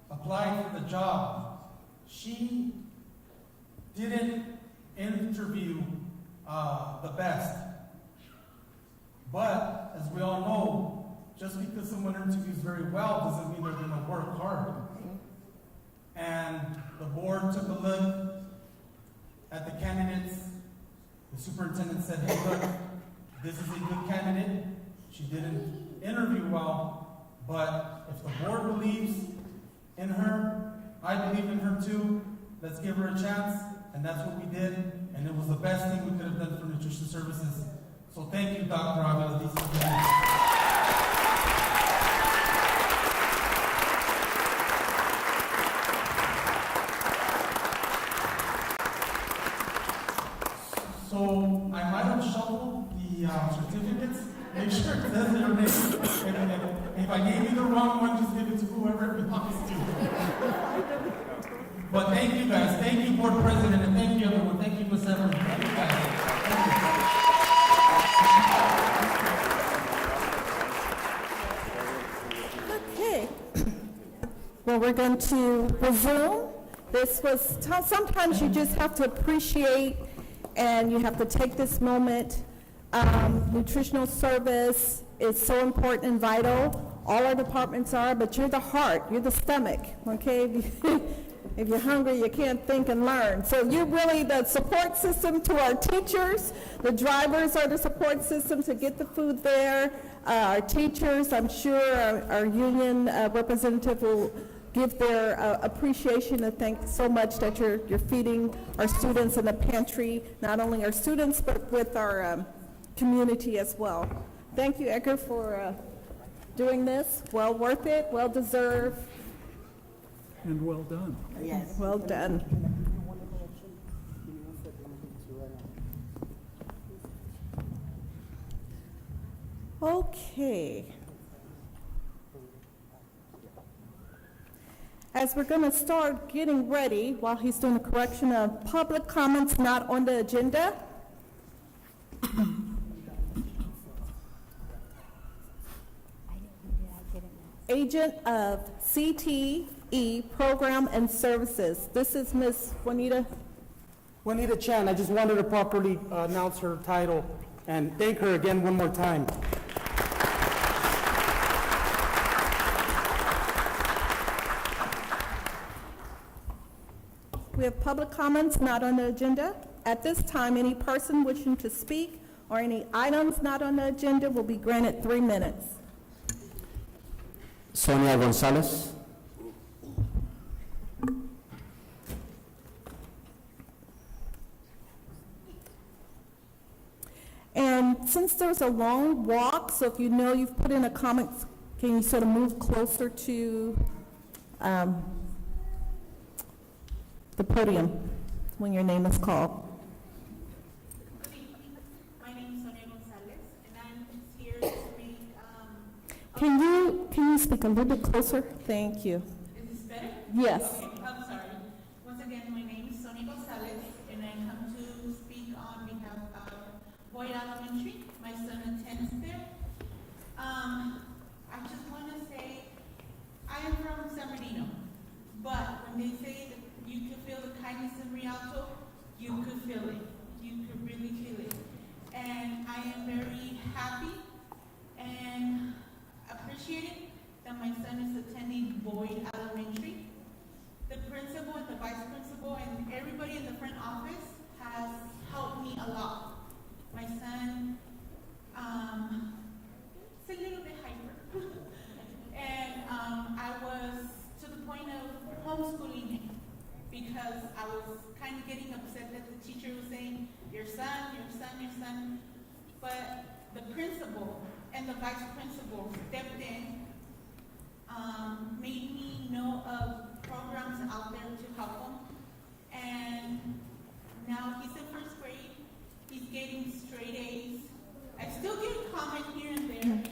applied for the job, she didn't interview the best. But, as we all know, just because someone interviews very well doesn't mean they're going to work hard. And the board took a look at the candidates. The superintendent said, hey, look, this is a good candidate. She didn't interview well, but if the board believes in her, I believe in her too. Let's give her a chance. And that's what we did. And it was the best thing we could have done for nutrition services. So thank you, Dr. Avila. These are the So I might have shuffled the certificates. Make sure it says your name. If I gave you the wrong one, just give it to whoever it belongs to. But thank you guys. Thank you, Board President, and thank you, everyone. Thank you, Ms. Evans. Thank you, guys. Okay. Well, we're going to resume. This was, sometimes you just have to appreciate and you have to take this moment. Nutritional service is so important and vital. All our departments are, but you're the heart, you're the stomach, okay? If you're hungry, you can't think and learn. So you're really the support system to our teachers. The drivers are the support system to get the food there. Our teachers, I'm sure our union representative will give their appreciation and thank so much that you're feeding our students in the pantry, not only our students, but with our community as well. Thank you, Edgar, for doing this. Well worth it, well deserved. And well done. Yes. Well done. Okay. As we're going to start getting ready, while he's doing the correction of public comments not on the agenda, agent of CTE Program and Services. This is Ms. Juanita Chan. I just wanted to properly announce her title and thank her again one more time. We have public comments not on the agenda. At this time, any person wishing to speak or any items not on the agenda will be granted 3 minutes. Sonia Gonzalez. And since there's a long walk, so if you know you've put in a comment, can you sort of move closer to the podium when your name is called? My name is Sonia Gonzalez, and I'm here to speak. Can you speak a little bit closer? Thank you. Is this better? Yes. Okay, I'm sorry. Once again, my name is Sonia Gonzalez, and I come to speak on behalf of Boyd Elementary. My son attends there. I just want to say, I am from San Bernardino, but when they say that you could feel the kindness in Rialto, you could feel it. You could really feel it. And I am very happy and appreciated that my son is attending Boyd Elementary. The principal and the vice principal and everybody in the front office has helped me a lot. My son is a little bit hyper. And I was to the point of homeschooling him because I was kind of getting upset that the teacher was saying, your son, your son, your son. But the principal and the vice principal stepped in, made me know of programs out there to help him. And now he's in first grade. He's getting straight A's. I still get comments here and there.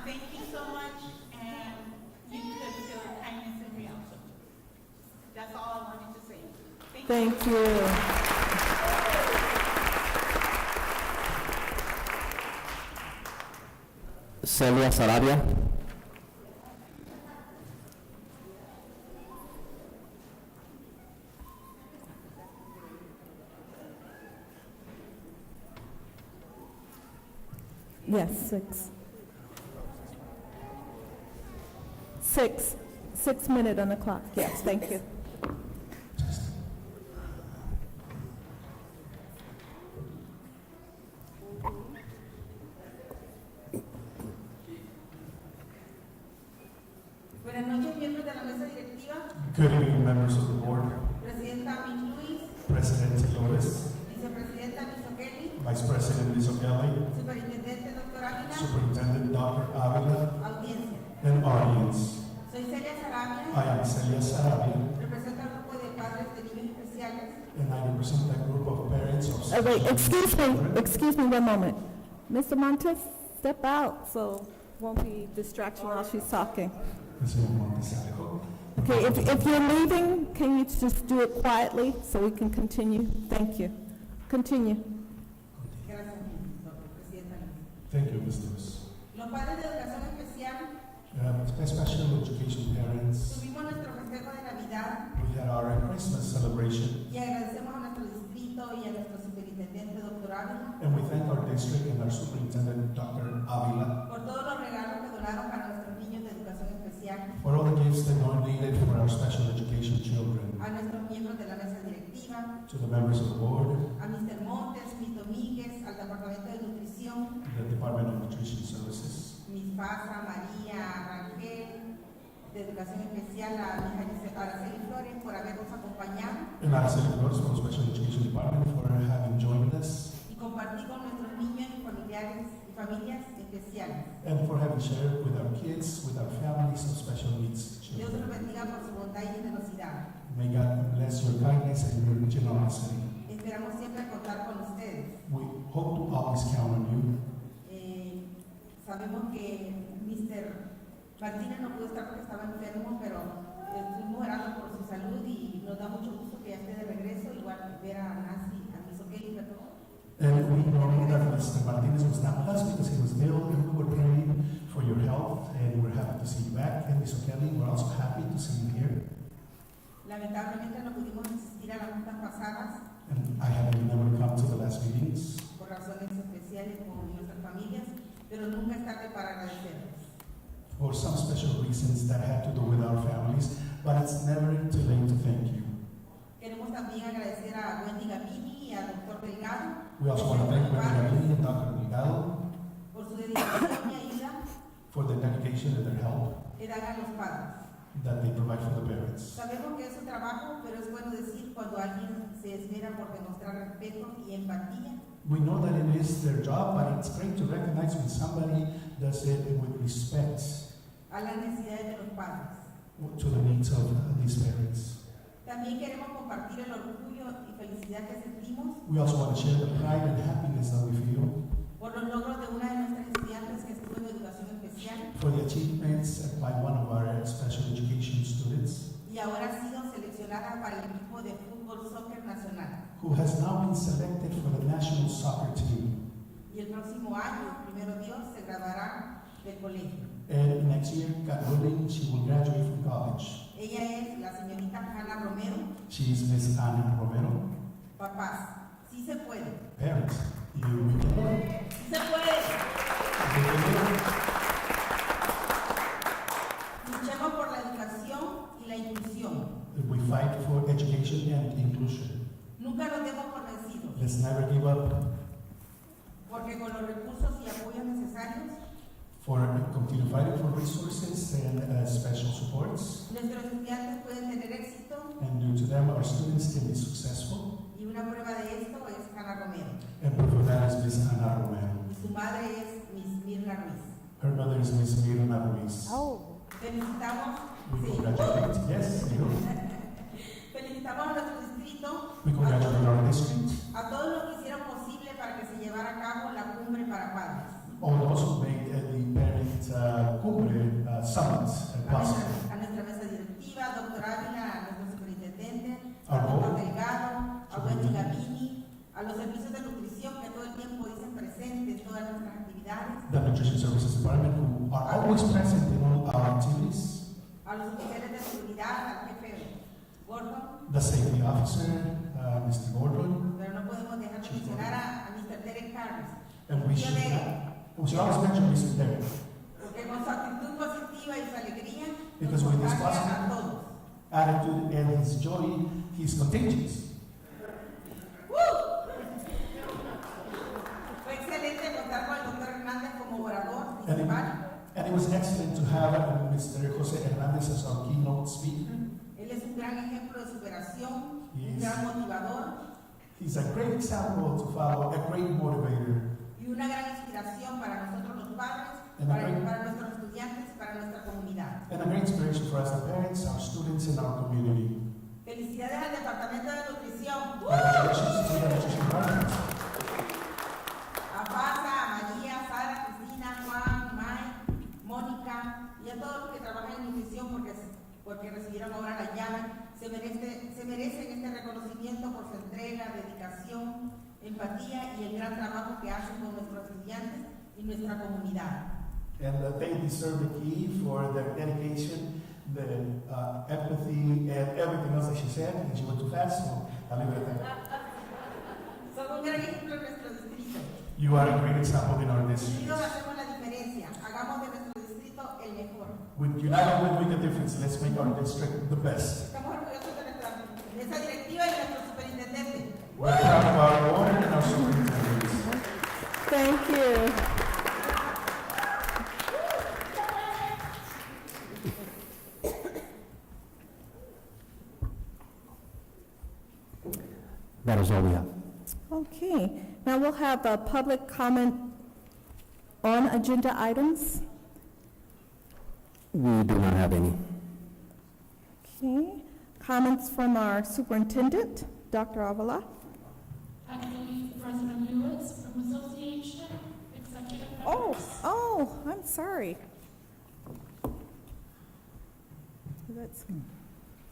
Thank you so much, and you could feel the kindness in Rialto. That's all I wanted to say. Thank you. Celia Sarabia. Yes, 6 minutes on the clock. Yes, thank you. Buenas noches, miembros de la mesa directiva. Good evening, members of the board. Presidenta Miss Luis, President Flores, Vicepresidenta Miss O'Kelly, Vice President Liz O'Kelly, Superintendente Dr. Ávila, Superintendent Dr. Avila, audiencia. and audience. Soy Celia Sarabia, I am Celia Sarabia. represento al grupo de padres de niños especiales especiales. And I represent that group of parents of special Wait, needs children. excuse me one moment. Mr. Montes, step out so won't be distraction while she's talking. Okay, if you're leaving, can you just do it quietly so we can continue? Thank you. Continue. Gracias, Presidenta. Thank you, Ms. Lewis. Los padres de educación especial Special education parents, tuvimos nuestro festejo de Navidad we had our Christmas celebration, y agradecemos a nuestro distrito y a nuestro superintendente, doctor Ávila, and we thank our district and our superintendent, Dr. Avila, por todos los regalos que donaron para nuestros niños de educación especial, for all the gifts they donated for our special education children, a nuestros miembros de la mesa directiva, to the members of the board, a Mr. Montes, Mr. Míguez, al Departamento de Nutrición, the Department of Nutrition Services, Miss Pasa, María, Rangel, de Educación Especial, a Miss Araceli Flores, por habernos acompañado and Araceli Flores from the Special Education Department for having joined us, y compartir con nuestros niños y familias especiales. and for having shared with our kids, with our families of special needs Dios children. los bendiga por su bondad y generosidad. May God bless your kindness and your generosity. Esperamos siempre contar con ustedes. We hope to always count on you. Sabemos que Mr. Martínez no pudo estar porque estaba enfermo, pero estuvimos orando por su salud y nos da mucho gusto que ya esté de regreso, igual ver a Nancy, a Miss O'Kelly, perdón. And we know that Mr. Martinez was not with us because he was ill, and we were praying for your health, and we're happy to see you back. And Ms. O'Kelly, we're also happy to see you here. Lamentablemente no pudimos asistir a las juntas pasadas And I have been able to come to the last meetings por razones especiales con nuestras familias, pero nunca es tarde para agradecerles. for some special reasons that had to do with our families, but it's never too late to thank you. Queremos también agradecer a Wendy Gavini y a Dr. Delgado We also want to thank Wendy Gavini and Dr. Delgado por su dedicación y ayuda for the dedication and their help que dan a los padres. that they provide for the parents. Sabemos que es un trabajo, pero es bueno decir cuando alguien se esmera por demostrar respeto y empatía. We know that it is their job, but it's great to recognize when somebody does it with respect A las necesidades de los padres. to the needs of these parents. También queremos compartir el orgullo y felicidad que sentimos We also want to share the pride and happiness that we feel por los logros de una de nuestras estudiantes que estuvo en educación especial for the achievements by one of our special education students y ahora ha sido seleccionada para el equipo de fútbol soccer nacional. who has now been selected for the national soccer team. Y el próximo año, primero Dios, se graduará del colegio. And next year, God willing, she will graduate from college. Ella es la señorita Hanna Romero. She is Miss Ana Romero. Papás, sí se puede. Parents, we can do it. Sí se puede. We can do it. Luchemos por la educación y la inclusión. We fight for education and inclusion. Nunca nos demos por vencidos, Let's never give up. porque con los recursos y apoyos necesarios, For continue fighting for resources and special supports. nuestros estudiantes pueden tener éxito And due to them, our students can be successful. y una prueba de esto es Hanna Romero. And proof of that is Miss Ana Romero. Y su madre es Miss Mirna Ruiz. Her mother is Miss Mirna Ruiz. Felicitamos, We sí. congratulate, yes, you. Felicitamos a nuestro distrito, We congratulate our district. a todos los que hicieron posible para que se llevara a cabo la cumbre para padres. All those who made the parent cumbre summit possible. A nuestra mesa directiva, doctor Ávila, a nuestro superintendente, Our a doctor board. Delgado, a Wendy Gavini, a los servicios de nutrición que todo el tiempo dicen presentes en todas nuestras actividades, The Nutrition Services Department, who are always present in all our activities. a los oficiales de seguridad, al jefe Gordon, The safety officer, Mr. Gordon, pero no podemos dejar de mencionar a Mr. Derek Harris, and we should always mention Mr. Derek, porque con su actitud positiva y su alegría nos because with his contagia a positive todos. attitude and his joy, he's contagious. Fue excelente contar con el doctor Hernández como orador And it, principal. and it was excellent to have Mr. Jose Hernandez as our keynote speaker. Él es un gran ejemplo de superación, un Yes. gran motivador He's a great example to follow, a great motivator, y una gran inspiración para nosotros los padres, And para, a great- para nuestros estudiantes y para nuestra comunidad. and a great inspiration for us, the parents, our students, and our community. Felicidades al Departamento de Nutrición nutrición. Congratulations to the nutrition department. A Pasa, a María, Sara, Cristina, Juan, Mike, Mónica y a todos los que trabajan en nutrición porque recibieron ahora la llave. Se merecen este reconocimiento por su entrega, dedicación, empatía y el gran trabajo que hacen con nuestros estudiantes y nuestra comunidad. And they deserve the key for their dedication, the empathy, and everything else that she said. And she went too fast, so I'll leave it at that. Son un gran ejemplo en nuestro distrito. You are a great example in our district. Unidos hacemos la diferencia. Hagamos de nuestro distrito el mejor. With United we make a difference. Let's make our district the best. Estamos orgullosos de nuestra mesa directiva y de nuestro superintendente. We're proud of our owner and our superintendent. Thank you. That is all we have. Okay, now we'll have a public comment on agenda items. We do not have any. Okay, comments from our superintendent, Dr. Avila. Actually, President Lewis from Association, Executive Members. Oh, I'm sorry.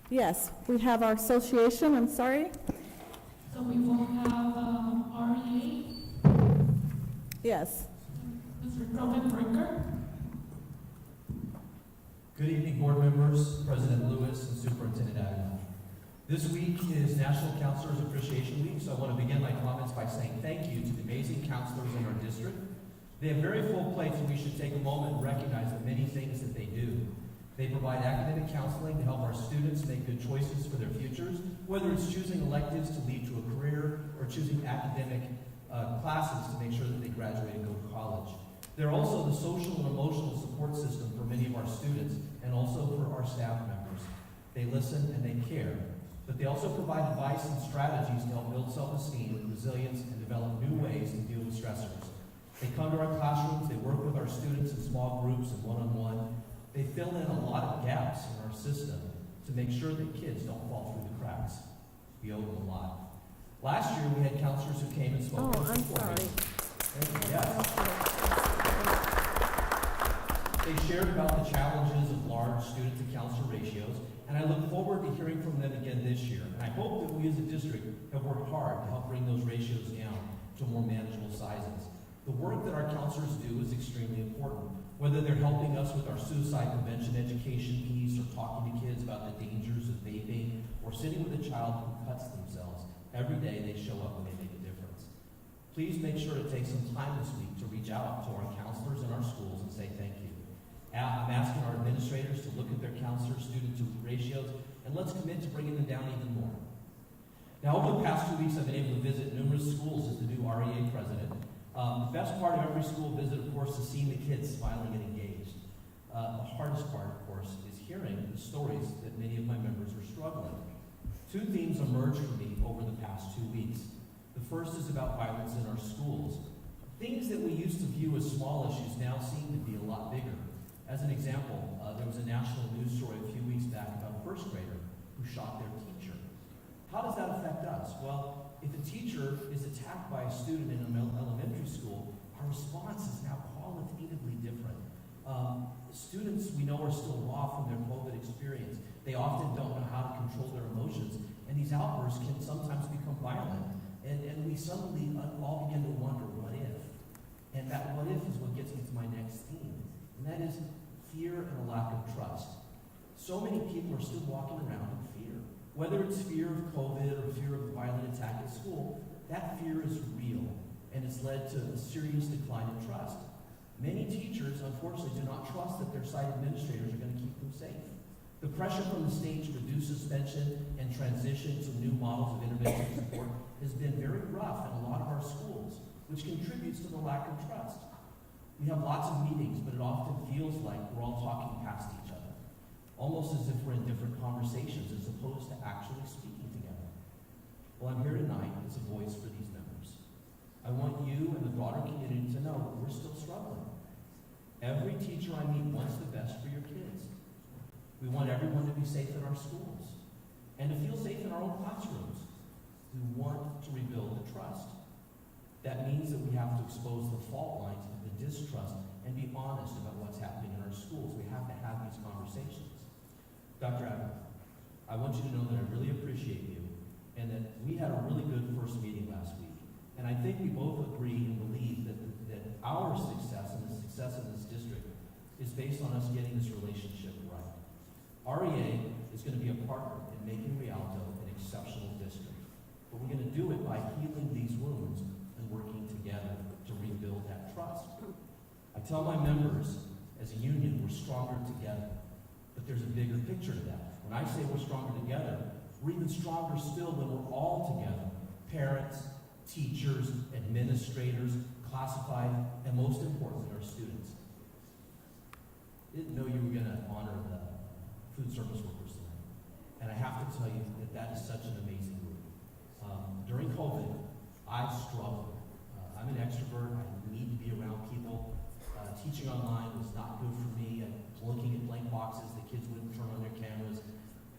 Yes, we have our association, I'm sorry. So we will have REA, Yes. Mr. Robin Brinker. Good evening, board members, President Lewis, and Superintendent Aguilar. This week is National Counselors Appreciation Week, so I want to begin my comments by saying thank you to the amazing counselors in our district. They have very full plates, and we should take a moment and recognize the many things that they do. They provide academic counseling to help our students make good choices for their futures, whether it's choosing electives to lead to a career or choosing academic classes to make sure that they graduate and go to college. They're also the social and emotional support system for many of our students and also for our staff members. They listen and they care, but they also provide advice and strategies to help build self-esteem, resilience, and develop new ways to deal with stressors. They come to our classrooms, they work with our students in small groups and one-on-one. They fill in a lot of gaps in our system to make sure that kids don't fall through the cracks. We owe them a lot. Last year, we had counselors who came and spoke. Oh, I'm sorry. Yes. They shared about the challenges of large student-to-counselor ratios, and I look forward to hearing from them again this year. And I hope that we as a district have worked hard to help bring those ratios down to more manageable sizes. The work that our counselors do is extremely important. Whether they're helping us with our suicide prevention education piece, or talking to kids about the dangers of vaping, or sitting with a child who cuts themselves, every day they show up and they make a difference. Please make sure to take some time this week to reach out to our counselors in our schools and say thank you. I'm asking our administrators to look at their counselor-student ratios, and let's commit to bringing them down even more. Now, over the past 2 weeks, I've been able to visit numerous schools as the new REA president. The best part of every school visit, of course, is seeing the kids smiling and engaged. The hardest part, of course, is hearing the stories that many of my members are struggling. Two themes emerged for me over the past 2 weeks. The first is about violence in our schools. Things that we used to view as small issues now seem to be a lot bigger. As an example, there was a national news story a few weeks back about a first grader who shot their teacher. How does that affect us? Well, if a teacher is attacked by a student in an elementary school, our response is now qualitatively different. Students we know are still raw from their COVID experience. They often don't know how to control their emotions, and these outbursts can sometimes become violent. And we suddenly all begin to wonder, what if? And that what if is what gets me to my next theme, and that is fear and a lack of trust. So many people are still walking around in fear. Whether it's fear of COVID or fear of a violent attack at school, that fear is real, and it's led to a serious decline in trust. Many teachers, unfortunately, do not trust that their site administrators are going to keep them safe. The pressure from the state to reduce suspension and transition to new models of intervention support has been very rough in a lot of our schools, which contributes to the lack of trust. We have lots of meetings, but it often feels like we're all talking past each other, almost as if we're in different conversations as opposed to actually speaking together. Well, I'm here tonight as a voice for these members. I want you and the broader community to know that we're still struggling. Every teacher I meet wants the best for your kids. We want everyone to be safe in our schools and to feel safe in our own classrooms. We want to rebuild the trust. That means that we have to expose the fault lines of the distrust and be honest about what's happening in our schools. We have to have these conversations. Dr. Adam, I want you to know that I really appreciate you and that we had a really good first meeting last week. And I think we both agree and believe that our success and the success of this district is based on us getting this relationship right. REA is going to be a partner in making Rialto an exceptional district. But we're going to do it by healing these wounds and working together to rebuild that trust. I tell my members, as a union, we're stronger together. But there's a bigger picture to that. When I say we're stronger together, we're even stronger still when we're all together. Parents, teachers, administrators, classified, and most importantly, our students. Didn't know you were going to honor the food service workers tonight. And I have to tell you that that is such an amazing group. During COVID, I struggled. I'm an extrovert. I need to be around people. Teaching online was not good for me. Looking at blank boxes, the kids wouldn't turn on their cameras.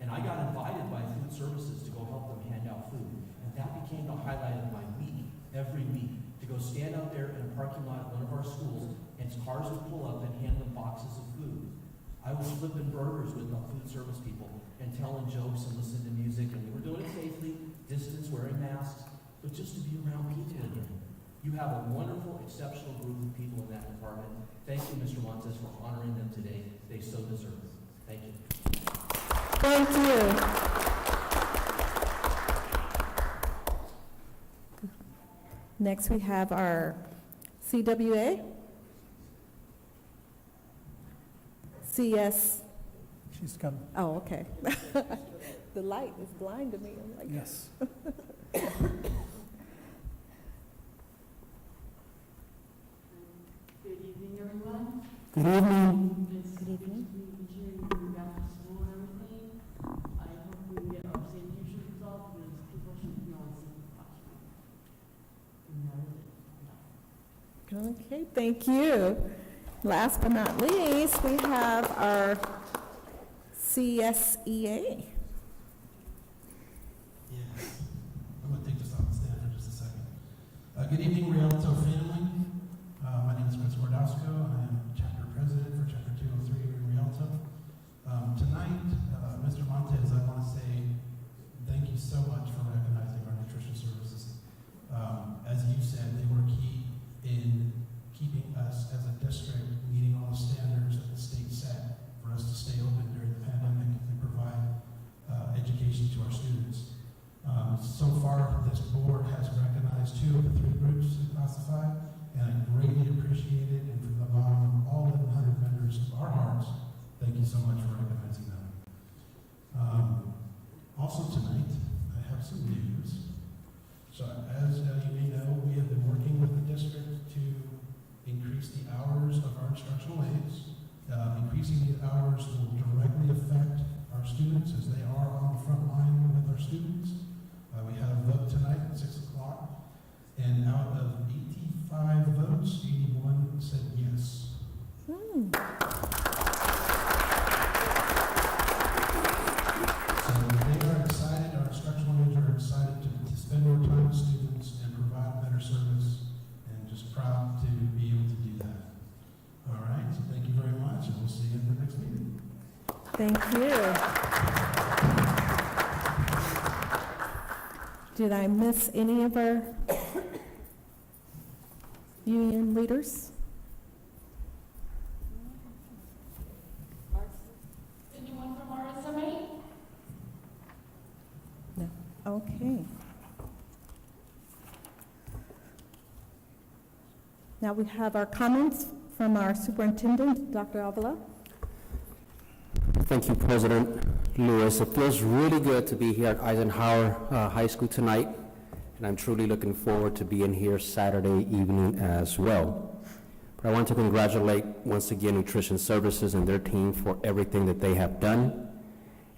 And I got invited by food services to go help them hand out food. And that became the highlight of my week, every week, to go stand out there in a parking lot at one of our schools, and cars would pull up and hand them boxes of food. I was flipping burgers with the food service people and telling jokes and listening to music, and we were doing it safely, distance, wearing masks, but just to be around people again. You have a wonderful, exceptional group of people in that department. Thank you, Mr. Montes, for honoring them today. They so deserve it. Thank you. Thank you. Next, we have our CWA. CS. She's coming. Oh, okay. The light is blinding me. I'm like, Yes. Good evening, everyone. Good evening. Good evening. Back to school and everything. I hope we get our sanitation results because people should be on the classroom. And that is it. Okay, thank you. Last but not least, we have our CSEA. Yes. I'm going to take this off the stand for just a second. Good evening, Rialto family. My name is Chris Wardowsko. I am chapter president for chapter 203 in Rialto. Tonight, Mr. Montes, I want to say thank you so much for recognizing our nutrition services. As you said, they were key in keeping us as a district meeting all the standards that the state set for us to stay open during the pandemic and provide education to our students. So far, this board has recognized 2 of the 3 groups we classified, and I greatly appreciate it, and from the bottom of all 1,100 members of our hearts, thank you so much for recognizing them. Also tonight, I have some news. So as you may know, we have been working with the district to increase the hours of our instructional aides. Increasing the hours will directly affect our students as they are on the front line with our students. We had a vote tonight at 6 o'clock, and out of 85 votes, 81 said yes. So they are excited, our instructional aides are excited to spend more time with students and provide better service, and just proud to be able to do that. All right, so thank you very much, and we'll see you at the next meeting. Thank you. Did I miss any of our union leaders? Anyone from RSMA? No. Okay. Now we have our comments from our superintendent, Dr. Avila. Thank you, President Lewis. It feels really good to be here at Eisenhower High School tonight, and I'm truly looking forward to being here Saturday evening as well. But I want to congratulate once again Nutrition Services and their team for everything that they have done,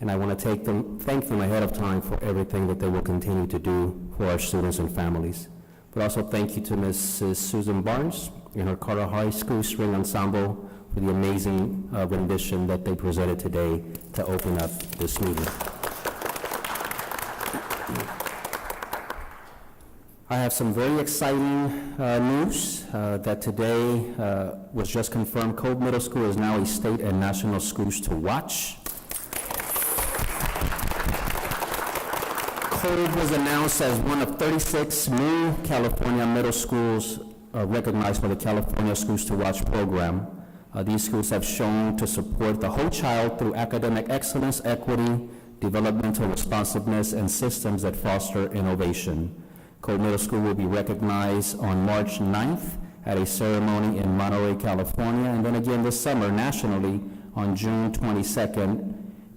and I want to thank them ahead of time for everything that they will continue to do for our students and families. But also thank you to Mrs. Susan Barnes and her Carter High School String Ensemble for the amazing rendition that they presented today to open up this meeting. I have some very exciting news that today was just confirmed. Cove Middle School is now a state and national schools to watch. Cove was announced as one of 36 new California middle schools recognized by the California Schools to Watch program. These schools have shown to support the whole child through academic excellence, equity, developmental responsiveness, and systems that foster innovation. Cove Middle School will be recognized on March 9th at a ceremony in Monterey, California, and then again this summer nationally on June 22nd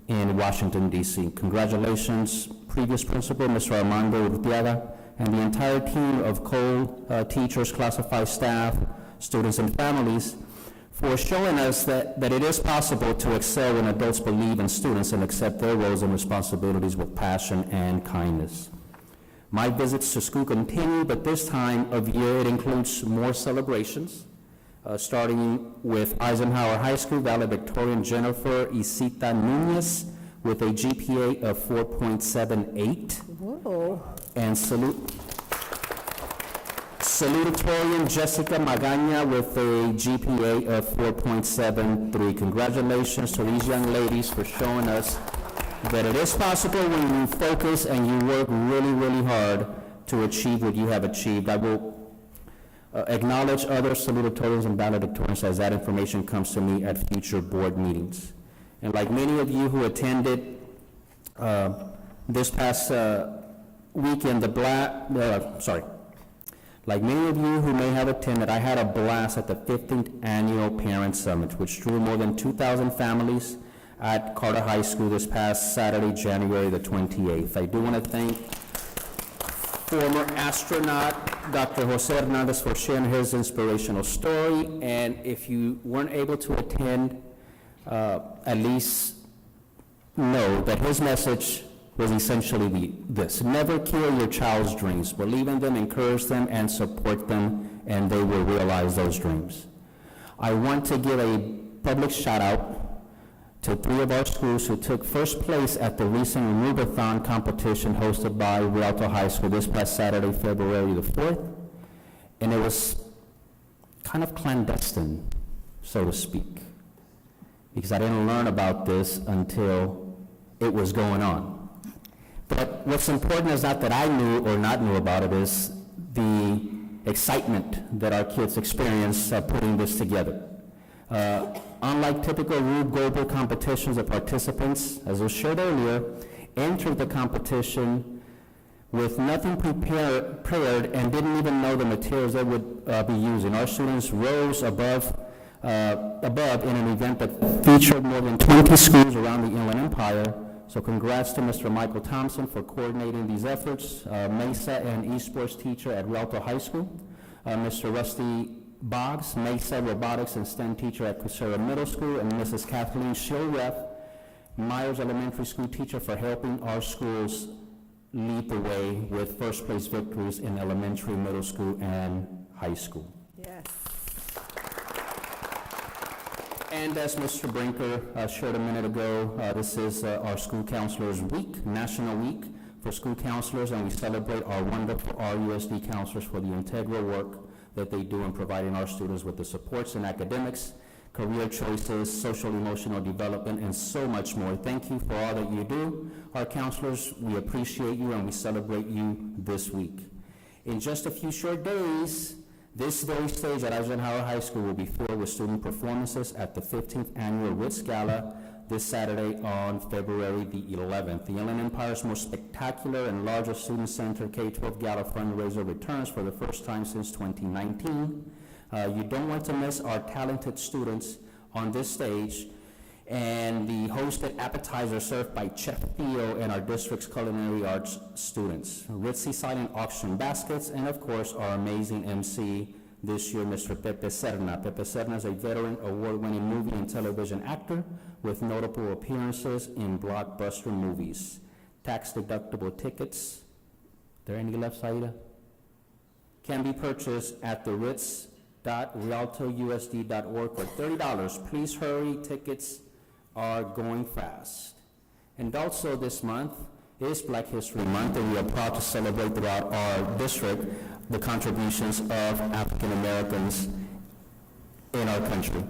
in Washington, D.C. Congratulations, previous principal, Mr. Armando Urtiaga, and the entire team of Cove teachers, classified staff, students, and families for showing us that it is possible to excel when adults believe in students and accept their roles and responsibilities with passion and kindness. My visits to school continue, but this time of year it includes more celebrations, starting with Eisenhower High School valedictorian Jennifer Isita Nunez with a GPA of 4.78. Whoa. And salutatorian Jessica Magana with a GPA of 4.73. Congratulations to these young ladies for showing us that it is possible when you focus and you work really, really hard to achieve what you have achieved. I will acknowledge other salutatorians and valedictorians as that information comes to me at future board meetings. And like many of you who attended this past weekend, like many of you who may have attended, I had a blast at the 15th Annual Parent Summit, which drew more than 2,000 families at Carter High School this past Saturday, January the 28th. I do want to thank former astronaut Dr. Jose Hernandez for sharing his inspirational story, and if you weren't able to attend, at least know that his message was essentially this: never kill your child's dreams. Believe in them, encourage them, and support them, and they will realize those dreams. I want to give a public shout out to 3 of our schools who took first place at the recent Rubathon competition hosted by Rialto High School this past Saturday, February the 4th. And it was kind of clandestine, so to speak, because I didn't learn about this until it was going on. But what's important is not that I knew or not knew about it, is the excitement that our kids experience putting this together. Unlike typical Rube Goldberg competitions, the participants, as was shared earlier, entered the competition with nothing prepared and didn't even know the materials they would be using. Our students rose above in an event that featured more than 20 schools around the Inland Empire. So congrats to Mr. Michael Thompson for coordinating these efforts, Mesa and esports teacher at Rialto High School, Mr. Rusty Boggs, Mesa robotics and STEM teacher at Cusera Middle School, and Mrs. Kathleen Shilref, Myers Elementary School teacher, for helping our schools lead the way with first place victories in elementary, middle school, and high school. Yes. And as Mr. Brinker shared a minute ago, this is our School Counselors Week, National Week for School Counselors, and we celebrate our wonderful RUSD counselors for the integral work that they do in providing our students with the supports in academics, career choices, social emotional development, and so much more. Thank you for all that you do. Our counselors, we appreciate you and we celebrate you this week. In just a few short days, this very stage at Eisenhower High School will be filled with student performances at the 15th Annual Ritz Gala this Saturday on February the 11th. The Inland Empire's most spectacular and largest student center K-12 Gala fundraiser returns for the first time since 2019. You don't want to miss our talented students on this stage and the hosted appetizer served by Chef Theo and our district's culinary arts students, ritzy silent auction baskets, and of course our amazing MC this year, Mr. Pepe Serna. Pepe Serna is a veteran award-winning movie and television actor with notable appearances in blockbuster movies. Tax-deductible tickets, there any left, Saida? Can be purchased at the ritz.rialtousd.org for $30. Please hurry, tickets are going fast. And also this month, It is Black History Month, and we are proud to celebrate throughout our district the contributions of African Americans in our country.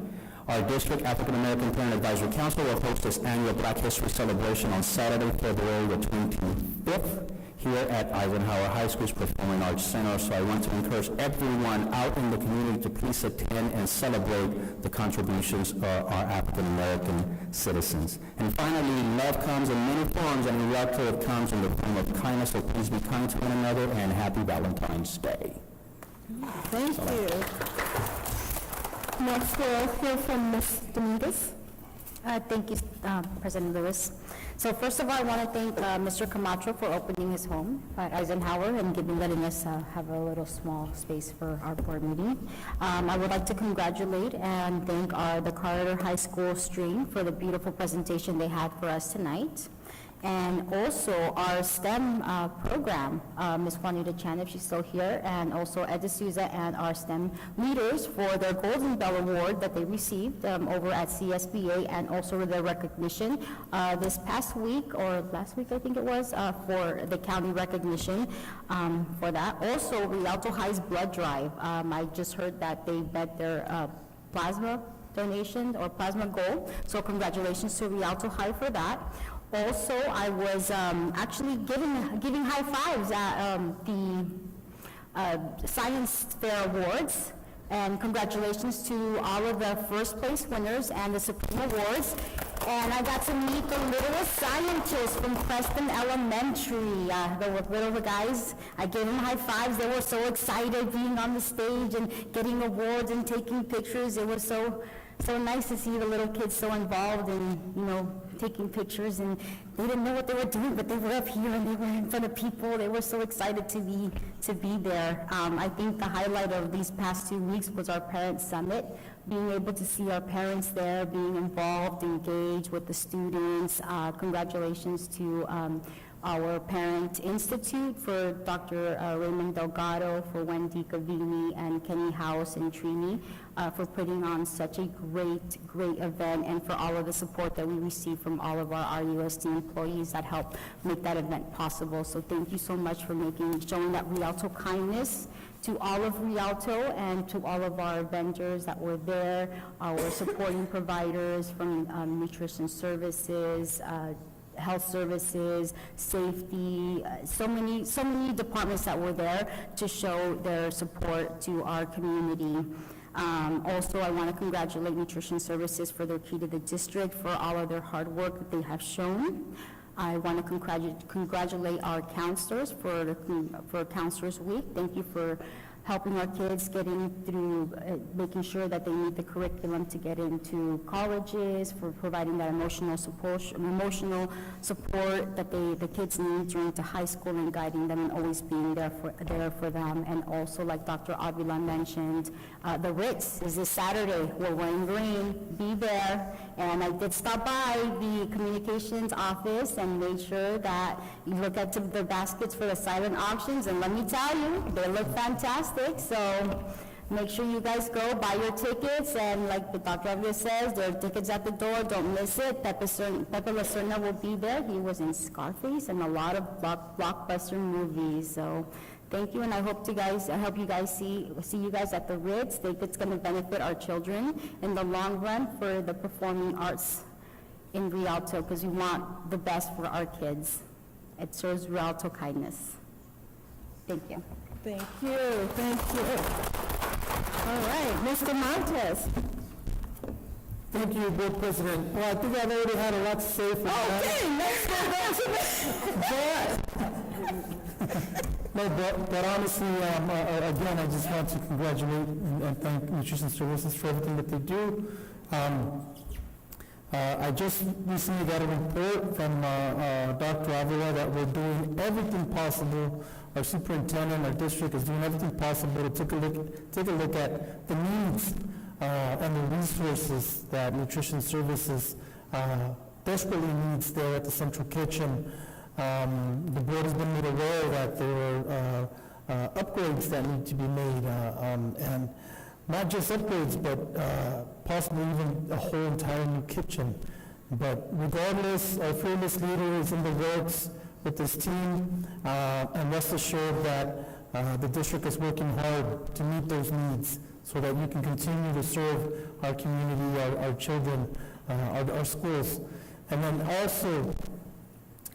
Our district African American Parent Advisory Council will host its annual Black History celebration on Saturday, February the 25th, here at Eisenhower High School's Performing Arts Center. So I want to encourage everyone out in the community to please attend and celebrate the contributions of our African American citizens. And finally, love comes in many forms, and Rialto it comes in the form of kindness. So please be kind to one another, and happy Valentine's Day. Thank you. Next, we'll hear from Ms. Dominguez. Thank you, President Lewis. So first of all, I want to thank Mr. Camacho for opening his home at Eisenhower and letting us have a little small space for our board meeting. I would like to congratulate and thank the Carter High School String for the beautiful presentation they had for us tonight. And also our STEM program, Ms. Juanita Chan, if she's still here, and also Ed D'Souza and our STEM leaders for their Golden Bell Award that they received over at CSBA, and also their recognition this past week, or last week I think it was, for the county recognition for that. Also, Rialto High's blood drive. I just heard that they met their plasma donation or plasma goal, so congratulations to Rialto High for that. Also, I was actually giving high fives at the Science Fair Awards, and congratulations to all of the first place winners and the Supreme Awards. And I got to meet the littlest scientists from Preston Elementary, the little guys. I gave them high fives. They were so excited being on the stage and getting awards and taking pictures. It was so nice to see the little kids so involved in, taking pictures, and they didn't know what they were doing, but they were up here and they were in front of people. They were so excited to be there. I think the highlight of these past 2 weeks was our Parent Summit, being able to see our parents there, being involved, engaged with the students. Congratulations to our Parent Institute, for Dr. Raymond Delgado, for Wendy Cavini, and Kenny House and Trini, for putting on such a great event, and for all of the support that we receive from all of our RUSD employees that help make that event possible. So thank you so much for showing that Rialto kindness to all of Rialto, and to all of our vendors that were there, our supporting providers from nutrition services, health services, safety, so many departments that were there to show their support to our community. Also, I want to congratulate Nutrition Services for their key to the district, for all of their hard work that they have shown. I want to congratulate our counselors for Counselors Week. Thank you for helping our kids getting through, making sure that they meet the curriculum to get into colleges, for providing that emotional support that the kids need during to high school, and guiding them and always being there for them. And also, like Dr. Avila mentioned, the Ritz is this Saturday. We're wearing green. Be there. And I did stop by the communications office and made sure that you look at the baskets for the silent auctions, and let me tell you, they look fantastic. So make sure you guys go buy your tickets, and like the Dr. Avila says, there are tickets at the door. Don't miss it. Pepe Lacerna will be there. He was in Scarface and a lot of blockbuster movies. So thank you, and I hope you guys see you guys at the Ritz. I think it's going to benefit our children in the long run for the performing arts in Rialto, because we want the best for our kids. It shows Rialto kindness. Thank you. Thank you. All right, Mr. Montes. Thank you, Board President. Well, I think I've already had a lot to say for that. But honestly, again, I just want to congratulate and thank Nutrition Services for everything that they do. I just recently got a report from Dr. Avila that we're doing everything possible. Our superintendent, our district is doing everything possible to take a look at the needs and the resources that Nutrition Services desperately needs there at the Central Kitchen. The board has been made aware that there are upgrades that need to be made, and not just upgrades, but possibly even a whole entire new kitchen. But regardless, our fearless leader is in the works. with this team, and rest assured that the district is working hard to meet those needs so that we can continue to serve our community, our children, our schools. And then also,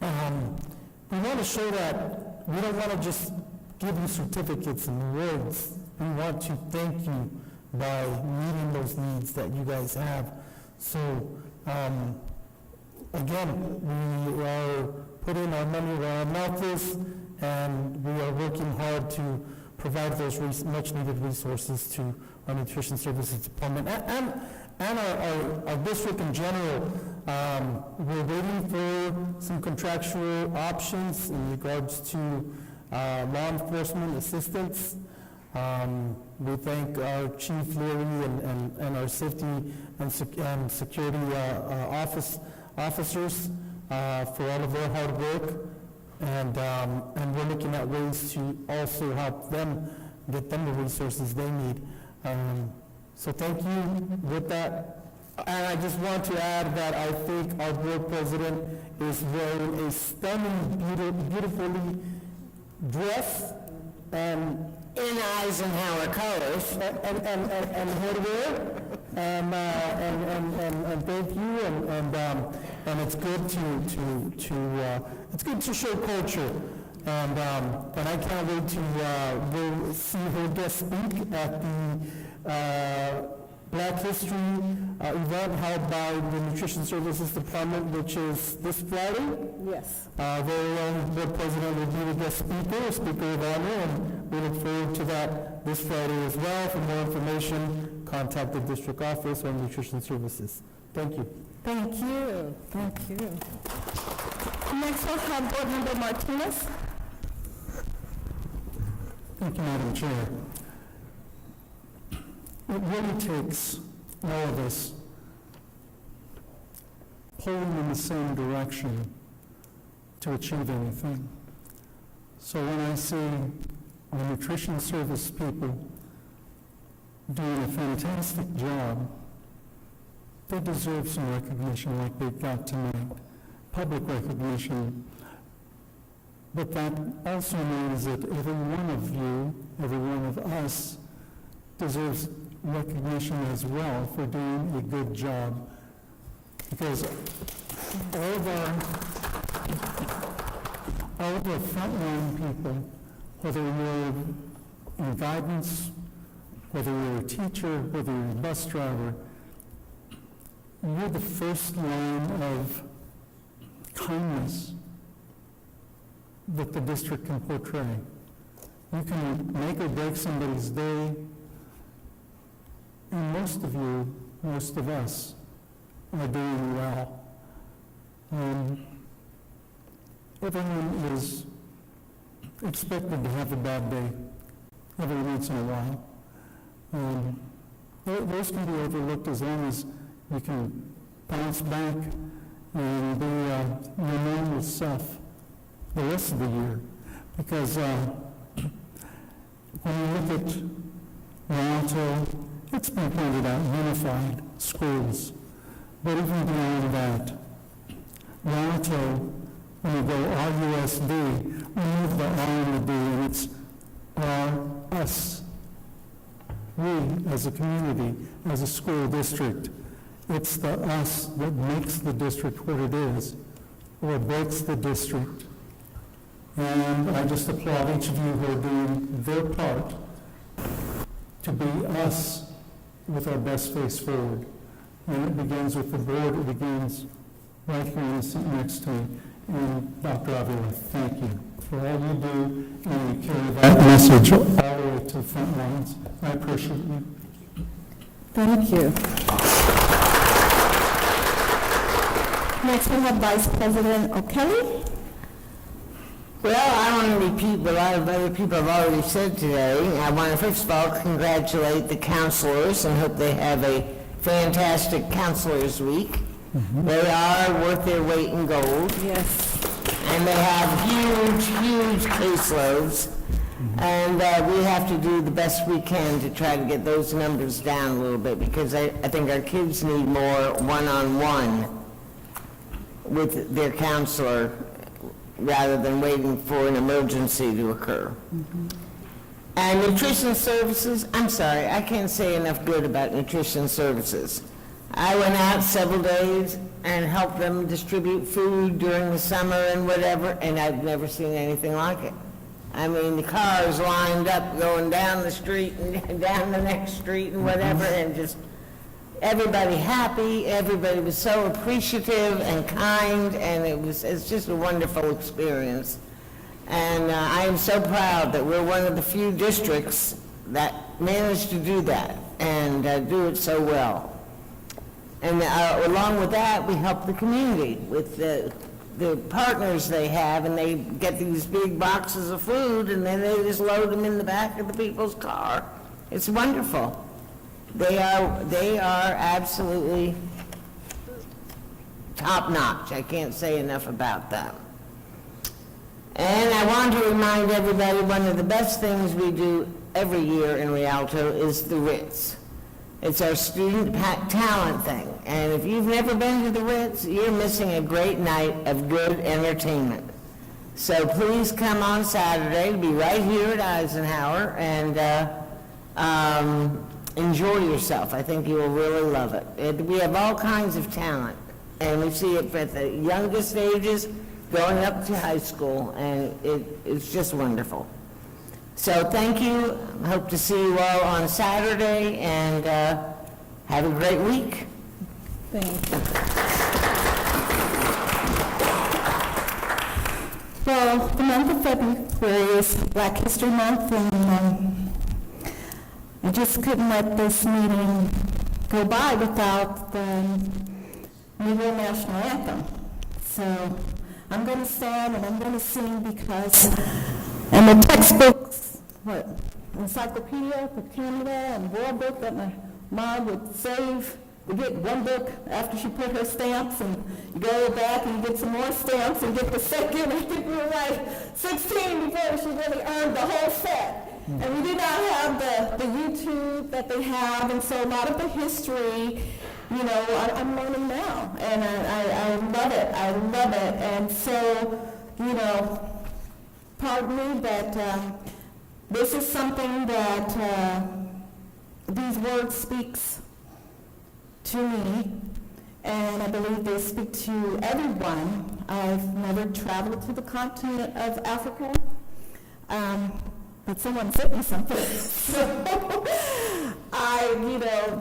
we want to show that we don't want to just give you certificates and awards. We want to thank you by meeting those needs that you guys have. So, again, we are putting our money where our mouth is, and we are working hard to provide those much-needed resources to our Nutrition Services Department and our district in general. We're waiting for some contractual options in regards to law enforcement assistance. We thank our Chief Leary and our safety and security officers for all of their hard work, and we're looking at ways to also help them get them the resources they need. So thank you with that. And I just want to add that I think our board president is wearing a stunning, beautifully dressed and in Eisenhower colors. and hoodwear, and thank you, and it's good to show culture, and I can't wait to go see her guest speak at the Black History event held by the Nutrition Services Department, which is this Friday. Yes. Very own board president will be the guest speaker of honor, and we look forward to that this Friday as well. For more information, contact the district office or Nutrition Services. Thank you. Thank you. Thank you. Next we'll have Board Member Martinez. Thank you, Madam Chair. It really takes all of us pulling in the same direction to achieve anything. So when I see the nutrition service people doing a fantastic job, they deserve some recognition like they've got tonight, public recognition. But that also means that every one of you, every one of us, deserves recognition as well for doing a good job. Because all of our frontline people, whether you're in guidance, whether you're a teacher, whether you're a bus driver, you're the first line of kindness that the district can portray. You can make or break somebody's day, and most of us, are doing well. Everyone is expected to have a bad day every once in a while. Those can be overlooked as long as you can bounce back and be your normal self the rest of the year. Because when you look at Rialto, it's been pointed out, unified schools. But even beyond that, Rialto, when you go RUSD, remove the R and the D, and it's us. We, as a community, as a school district, it's the us that makes the district what it is, or breaks the district. And I just applaud each of you who are doing their part to be us with our best face forward. And it begins with the board, it begins right here in the seat next to me. And Dr. Avila, thank you for all you do, and you carry that message all the way to the front lines. I appreciate you. Thank you. Next we have Vice President O'Kelly. Well, I want to repeat what a lot of other people have already said today. I want to first of all congratulate the counselors and hope they have a fantastic counselors week. They are worth their weight in gold. Yes. And they have huge caseloads. And we have to do the best we can to try to get those numbers down a little bit, because I think our kids need more one-on-one with their counselor rather than waiting for an emergency to occur. And nutrition services, I'm sorry, I can't say enough good about nutrition services. I went out several days and helped them distribute food during the summer and whatever, and I've never seen anything like it. I mean, the cars lined up going down the street and down the next street and whatever, and just everybody happy, everybody was so appreciative and kind, and it's just a wonderful experience. And I am so proud that we're one of the few districts that managed to do that and do it so well. And along with that, we help the community with the partners they have, and they get these big boxes of food, and then they just load them in the back of the people's car. It's wonderful. They are absolutely top-notch. I can't say enough about them. And I want to remind everybody, one of the best things we do every year in Rialto is the Ritz. It's our student talent thing. And if you've never been to the Ritz, you're missing a great night of good entertainment. So please come on Saturday. It'll be right here at Eisenhower, and enjoy yourself. I think you will really love it. We have all kinds of talent, and we see it at the youngest ages going up to high school, and it's just wonderful. So thank you. I hope to see you all on Saturday, and have a great week. Thank you. Well, the month of February is Black History Month, and I just couldn't let this meeting go by without the Negro National Anthem. So I'm going to stand and I'm going to sing because in the textbooks, Encyclopedia Britannica and World Book that my mom would save, we get one book after she put her stamps, and you go back and you get some more stamps and get the second. I think we were like 16 before she really earned the whole set. And we did not have the YouTube that they have, and so a lot of the history, you know, I'm learning now, and I love it. I love it. And so, you know, pardon me, but this is something that these words speaks to me, and I believe they speak to everyone. I've never traveled to the continent of Africa, but someone sent me something. So I,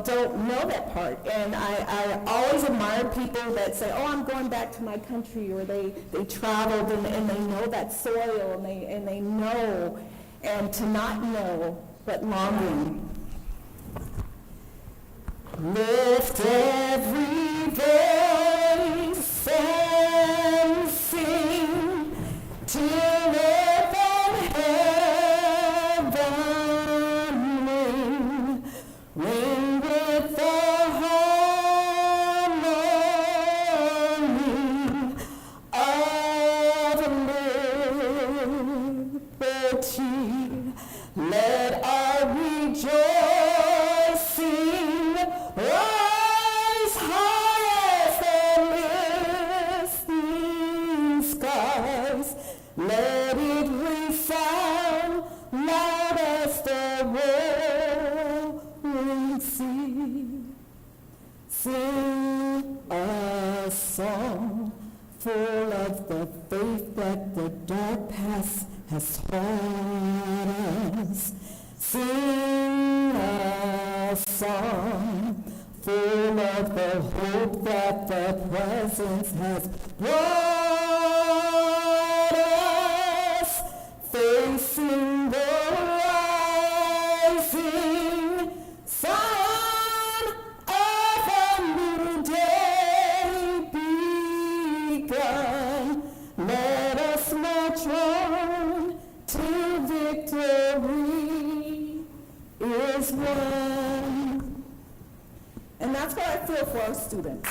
don't know that part. And I always admire people that say, oh, I'm going back to my country, or they traveled and they know that soil, and they know, and to not know, but longing. Lift every voice and sing till earth and heaven ring with the harmony of liberty. Let our rejoicing rise highest and listening skies. Let it resound loud as the rolling sea. Sing a song full of the faith that the dark past has taught us. Sing a song full of the hope that the presence has brought us, facing the rising sun of a new day begun. Let us march on till victory is won. And that's what I feel for our students.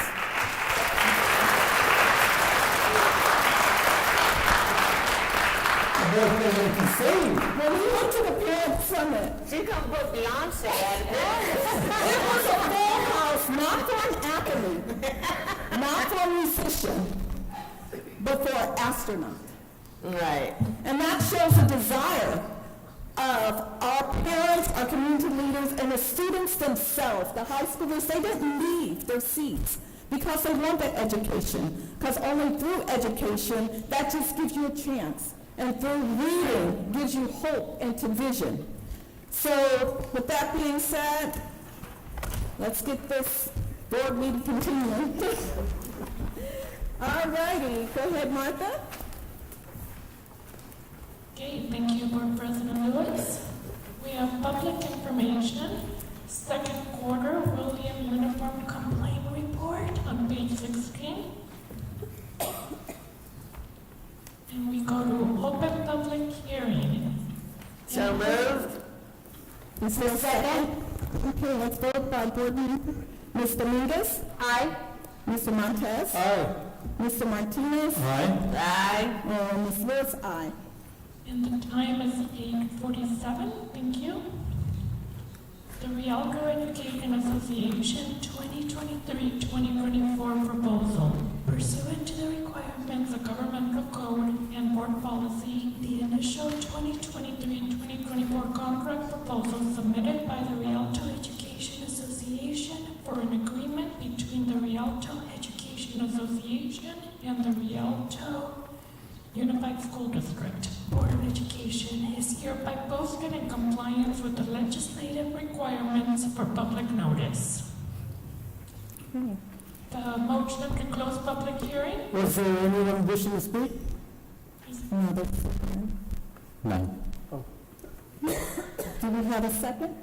When we went to the Parent Summit, She come put Beyonce at it. it was a full house, not for an athlete, not for a musician, but for an astronaut. Right. And that shows a desire of our parents, our community leaders, and the students themselves, the high schoolers. They didn't leave their seats because they want that education. Because only through education, that just gives you a chance. And through reading, gives you hope into vision. So with that being said, let's get this board meeting continuing. All righty, go ahead, Martha. Okay, thank you, Board President Lewis. We have public information, second quarter William Uniform Complaint Report on page 16. And we go to open public hearing. So moved. Is there a second? Okay, let's vote by board member. Ms. Dominguez? Aye. Mr. Montez? Aye. Mr. Martinez? Aye. Aye. And Ms. Lewis? Aye. And the time is 8:47, thank you. The Rialto Education Association 2023-2024 proposal. Pursuant to the requirements of governmental code and board policy, the initial 2023-2024 contract proposal submitted by the Rialto Education Association for an agreement between the Rialto Education Association and the Rialto Unified School District Board of Education is hereby posted in compliance with the legislative requirements for public notice. Okay. The motion to close public hearing? Was there anyone wishing to speak? No, that's okay. None. Do we have a second?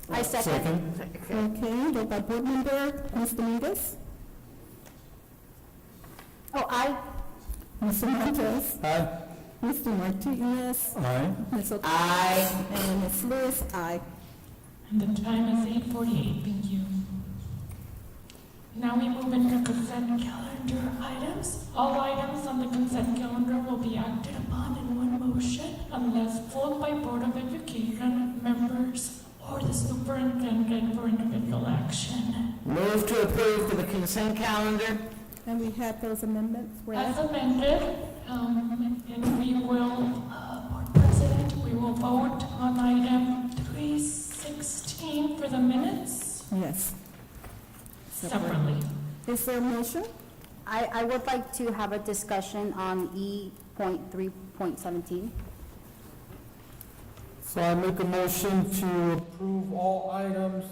I second. Okay, vote by board member. Ms. Dominguez? Oh, aye. Mr. Montez? Aye. Mr. Martinez? Aye. Ms. O'Connor? Aye. And Ms. Lewis? Aye. And the time is 8:48, thank you. Now we move into consent calendar items. All items on the consent calendar will be acted upon in one motion unless pulled by Board of Education members or the superintendent for individual action. Move to approve the consent calendar. And we have those amendments read. As amended, and we will, Board President, we will vote on item 316 for the minutes Yes. separately. Is there a motion? I would like to have a discussion on E.3.17. So I make a motion to approve all items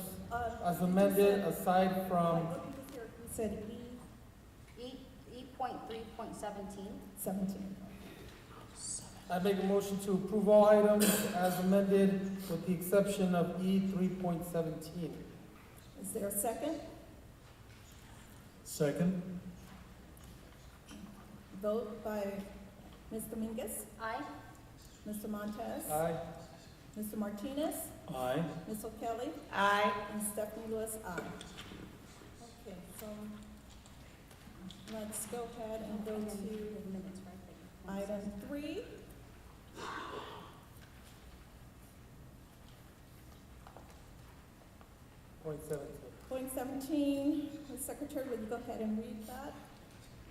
as amended aside from You said E.3.17. 17. I make a motion to approve all items as amended with the exception of E 3.17. Is there a second? Second. Vote by Ms. Dominguez? Aye. Mr. Montez? Aye. Mr. Martinez? Aye. Ms. O'Kelly? Aye. And Stephanie Lewis? Aye. Okay, so let's go ahead and go to item 3. Point 17. Ms. Secretary, would you go ahead and read that?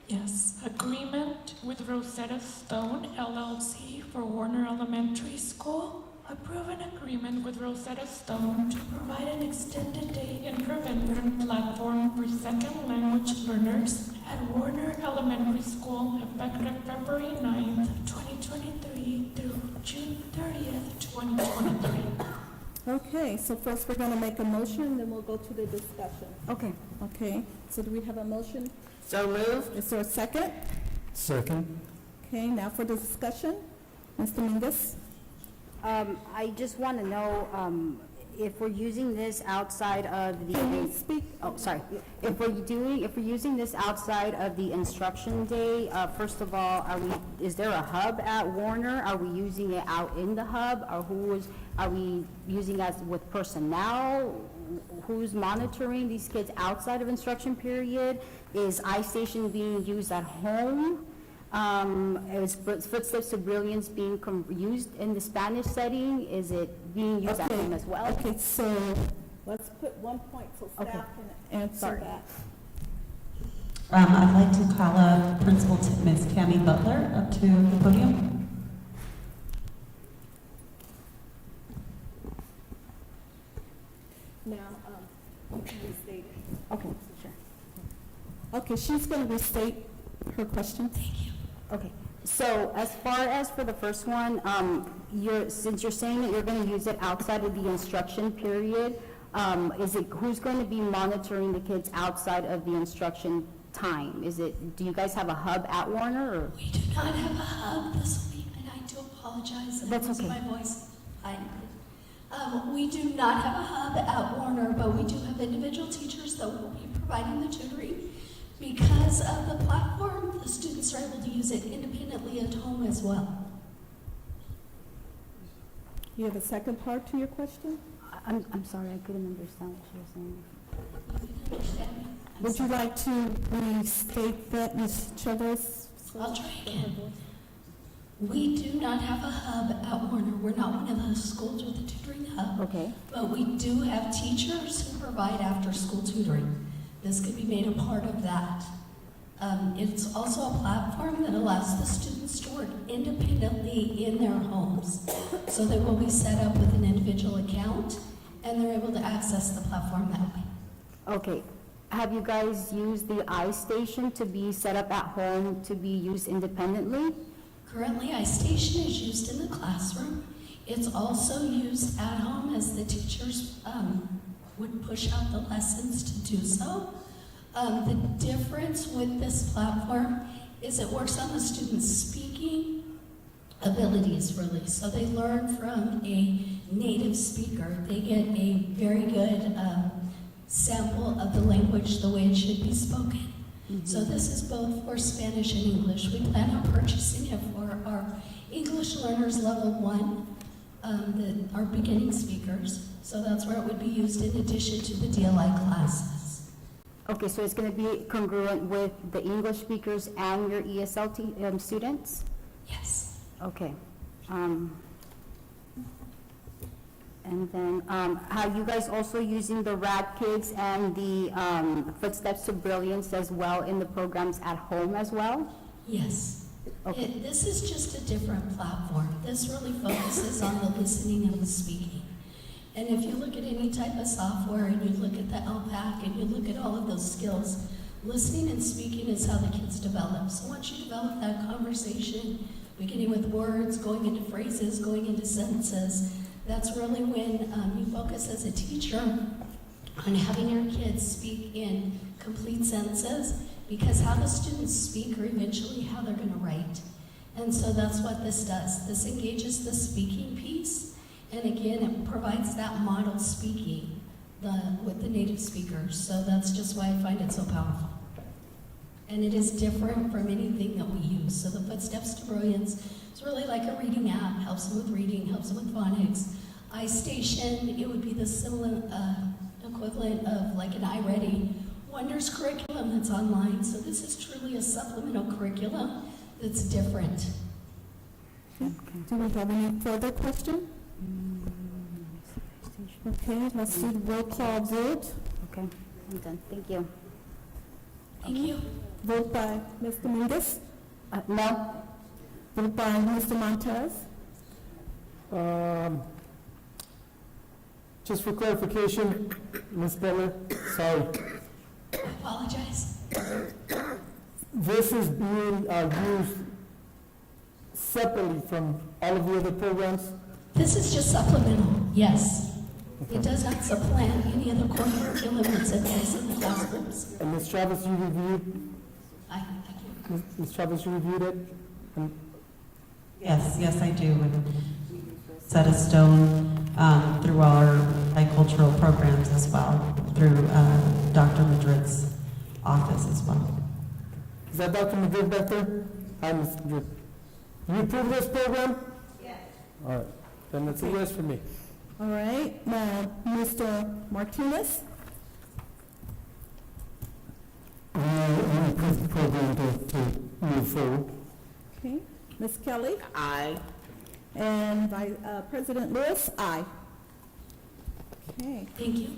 Yes, agreement with Rosetta Stone LLC for Warner Elementary School. Approve an agreement with Rosetta Stone to provide an extended day intervention platform for second language learners at Warner Elementary School effective February 9th, 2023 through June 30th, 2023. Okay, so first we're going to make a motion, then we'll go to the discussion. Okay. Okay, so do we have a motion? So moved. Is there a second? Second. Okay, now for the discussion. Ms. Dominguez? I just want to know if we're using this outside of the... Can you speak? Oh, sorry. If we're using this outside of the instruction day, first of all, is there a hub at Warner? Are we using it out in the hub? Are we using it with personnel? Who's monitoring these kids outside of instruction period? Is iStation being used at home? Is Footsteps to Brilliance being used in the Spanish setting? Is it being used at home as well? Okay, so let's put 1 point so staff can answer Sorry. that. I'd like to call up Principal Ms. Cammie Butler up to the podium. Okay, she's going to restate her question. Thank you. Okay, so as far as for the first one, since you're saying that you're going to use it outside of the instruction period, who's going to be monitoring the kids outside of the instruction time? Do you guys have a hub at Warner, or? We do not have a hub this week, and I do apologize. That's okay. My voice. We do not have a hub at Warner, but we do have individual teachers that will be providing the tutoring. Because of the platform, the students are able to use it independently at home as well. You have a second part to your question? I'm sorry, I couldn't understand what you were saying. You can understand me? Would you like to restate that, Ms. Chavez? I'll try again. We do not have a hub at Warner. We're not one of those schools with a tutoring hub. Okay. But we do have teachers who provide after-school tutoring. This could be made a part of that. It's also a platform that allows the students to work independently in their homes. So they will be set up with an individual account, and they're able to access the platform that way. Okay. Have you guys used the iStation to be set up at home to be used independently? Currently, iStation is used in the classroom. It's also used at home as the teachers would push out the lessons to do so. The difference with this platform is it works on the students' speaking abilities, really. So they learn from a native speaker. They get a very good sample of the language the way it should be spoken. So this is both for Spanish and English. We plan on purchasing it for our English learners level 1, that are beginning speakers. So that's where it would be used in addition to the DLI classes. Okay, so it's going to be congruent with the English speakers and your ESL students? Yes. Okay. And then, are you guys also using the Rad Kids and the Footsteps to Brilliance as well in the programs at home as well? Yes. Okay. This is just a different platform. This really focuses on the listening and the speaking. And if you look at any type of software and you look at the LPAC and you look at all of those skills, listening and speaking is how the kids develop. So once you develop that conversation, beginning with words, going into phrases, going into sentences, that's really when you focus as a teacher on having your kids speak in complete sentences, because how the students speak are eventually how they're going to write. And so that's what this does. This engages the speaking piece, and again, it provides that model speaking with the native speakers. So that's just why I find it so powerful. And it is different from anything that we use. So the Footsteps to Brilliance is really like a reading app, helps them with reading, helps them with phonics. iStation, it would be the similar equivalent of like an iReady. Wonders curriculum that's online. So this is truly a supplemental curriculum that's different. Okay. Do we have any further question? Okay, let's do the roll call vote. Okay, I'm done. Thank you. Thank you. Vote by Ms. Dominguez? No. Vote by Mr. Montez? Just for clarification, Ms. Butler, sorry. I apologize. This is being used separately from all of the other programs? This is just supplemental, yes. It does not supplant any of the core curriculum that's in place in the classrooms. And Ms. Chavez, you reviewed? Thank you. Ms. Chavez, you reviewed it? Yes, I do. And set a stone through our bicultural programs as well, through Dr. Madrid's office as well. Is that Dr. Madrid back there? Hi, Ms. Madrid. You approve this program? Yes. All right, then it's a yes for me. All right, now, Mr. Martinez? I approve the program to move forward. Okay. Ms. Kelly? Aye. And President Lewis? Aye. Okay. Thank you.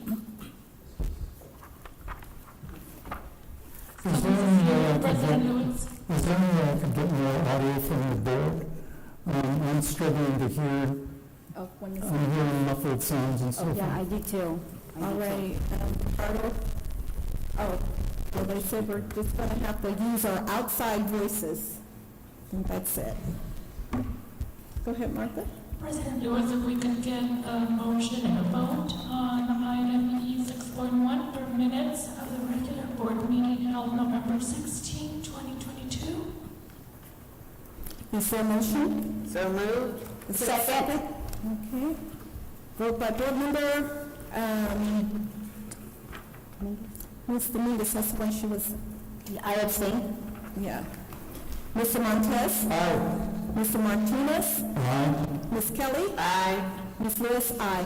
Is there any, President Lewis. is there any way I could get more audio from the board? I'm struggling to hear. Oh, when I'm hearing muffled sounds and so forth. Yeah, I do too. All right, Ricardo? Oh, So they said we're just gonna have to use our outside voices. I think that's it. Go ahead, Martha. President Lewis, if we could get a motion and a vote on item E6.1 for minutes of the regular board meeting held November 16, 2022. Is there a motion? So moved. Is there a second? Okay. Vote by board member, Ms. Dominguez, that's when she was. I abstain. Yeah. Mr. Montez? Aye. Mr. Martinez? Aye. Ms. Kelly? Aye. Ms. Lewis? Aye.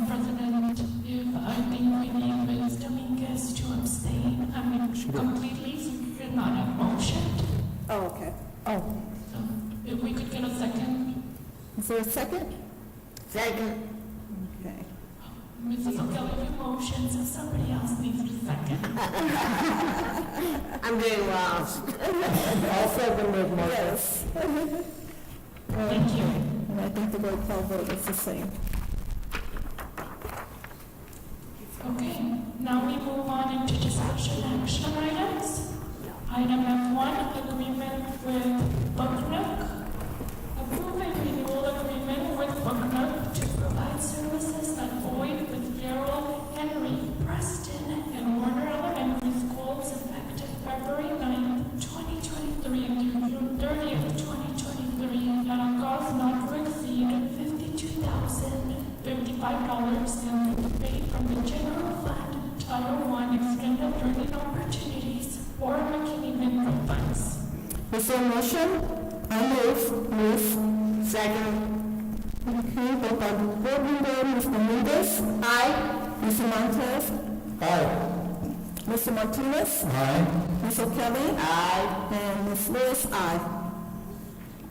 President, if I think we need Ms. Dominguez to abstain, I mean, completely, so you could not have motioned. Oh, okay. Oh, So if we could get a second. is there a second? Second. Okay. Mrs. O'Kelly, you motion, so somebody else needs to second. I'm getting lost. I'll second it, Martha. Yes. Thank you. And I think the roll call vote is the same. Okay, now we move on into discussion action items. Item F1, agreement with Bucknook. Approve a renewal agreement with Bucknook to provide services at Boyd, Fitzgerald, Henry, Preston, and Warner Elementary Schools effective February 9th, 2023 through June 30th, 2023 at a cost not to exceed $52,055 and to be paid from the general fund Title I Extended Learning Opportunities or McKinney Metro funds. Is there a motion? I move. Ms. Second. Okay, vote by board member, Mr. Dominguez? Aye. Mr. Montez? Aye. Mr. Martinez? Aye. Ms. O'Kelly? Aye. And Ms. Lewis? Aye.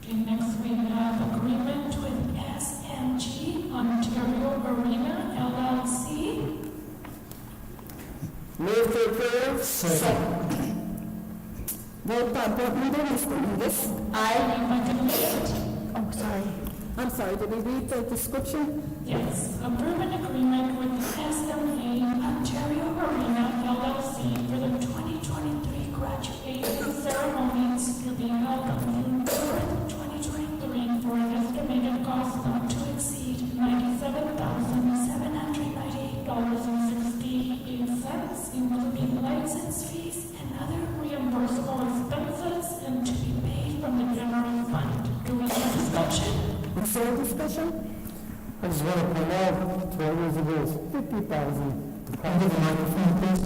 Okay, next we have agreement with SMG Ontario Arena LLC. Move to approve. Second. Vote by board member, Mr. Dominguez? Aye. If I can read it. Oh, sorry. I'm sorry, did we read the description? Yes, approve an agreement with SMG Ontario Arena LLC for the 2023 graduation ceremonies to be held on June 4th, 2023 for an estimated cost not to exceed $97,798.68, including license fees and other reimbursable expenses, and to be paid from the general fund. Do we have a discussion? Is there a discussion? I just want to point out, 12 years ago, it was 50,000. Can you give the microphone, please?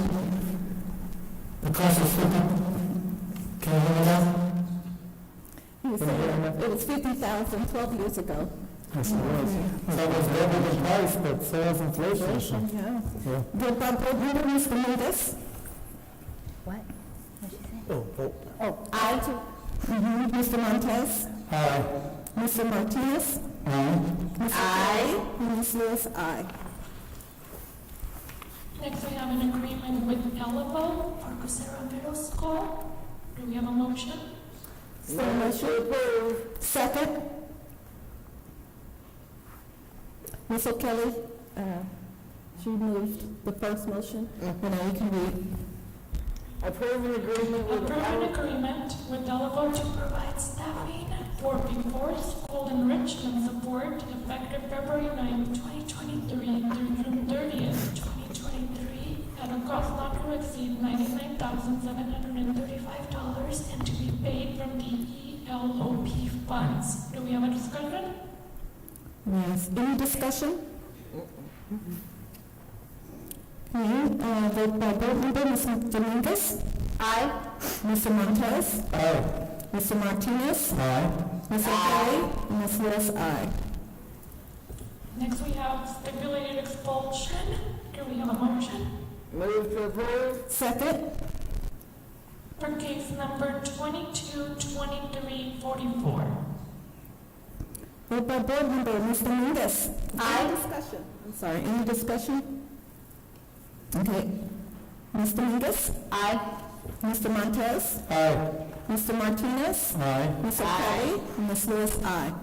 The cost was 50. Can you hear me now? He said it was 50,000 12 years ago. Yes, it was. So it was double the price, but so was inflation. Yeah. Yeah. Vote by board member, Mr. Dominguez? What? Oh, aye. Mr. Montez? Aye. Mr. Martinez? Aye. Ms. O'Kelly? And Ms. Lewis? Aye. Next, we have an agreement with Elavo for Cosera Middle School. Do we have a motion? Is there a motion? Second? Ms. O'Kelly, she moved the first motion, and now we can read. Approve an agreement with Approve an agreement with Elavo to provide staffing for before school enrichment support effective February 9, 2023 through June 30th, 2023 at a cost not to exceed $99,735 and to be paid from the ELOP funds. Do we have a discussion? Yes. Any discussion? Okay, vote by board member, Mr. Dominguez? Aye. Mr. Montez? Aye. Mr. Martinez? Aye. Ms. O'Kelly? And Ms. Lewis? Aye. Next, we have stipulated expulsion. Do we have a motion? Move to approve. Second? For case number 222344. Vote by board member, Mr. Dominguez? Aye. Discussion. I'm sorry, any discussion? Okay. Mr. Dominguez? Aye. Mr. Montez? Aye. Mr. Martinez? Aye. Ms. O'Kelly? And Ms. Lewis? Aye.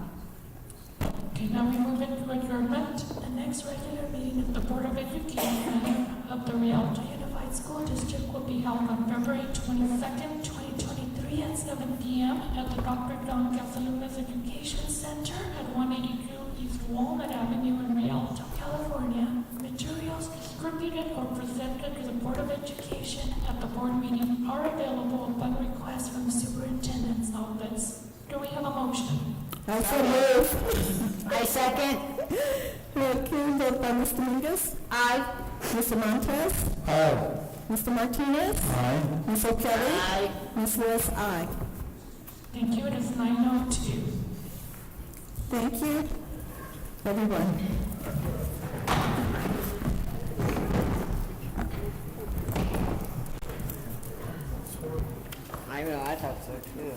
Okay, now we move into adjournment. The next regular meeting of the Board of Education of the Rialto Unified School District will be held on February 22nd, 2023 at 7 p.m. at the Dr. John Casalunas Education Center at 182 East Walnut Avenue in Rialto, California. Materials distributed or presented to the Board of Education at the board meeting are available upon request from the Superintendent's office. Do we have a motion? I so move. I second. Okay, vote by Mr. Dominguez. Aye. Mr. Montez. Aye. Mr. Martinez. Aye. Ms. O'Kelly. Aye. Ms. Lewis, aye. Thank you. It is 9:02. Thank you, everyone. I know, I thought so too.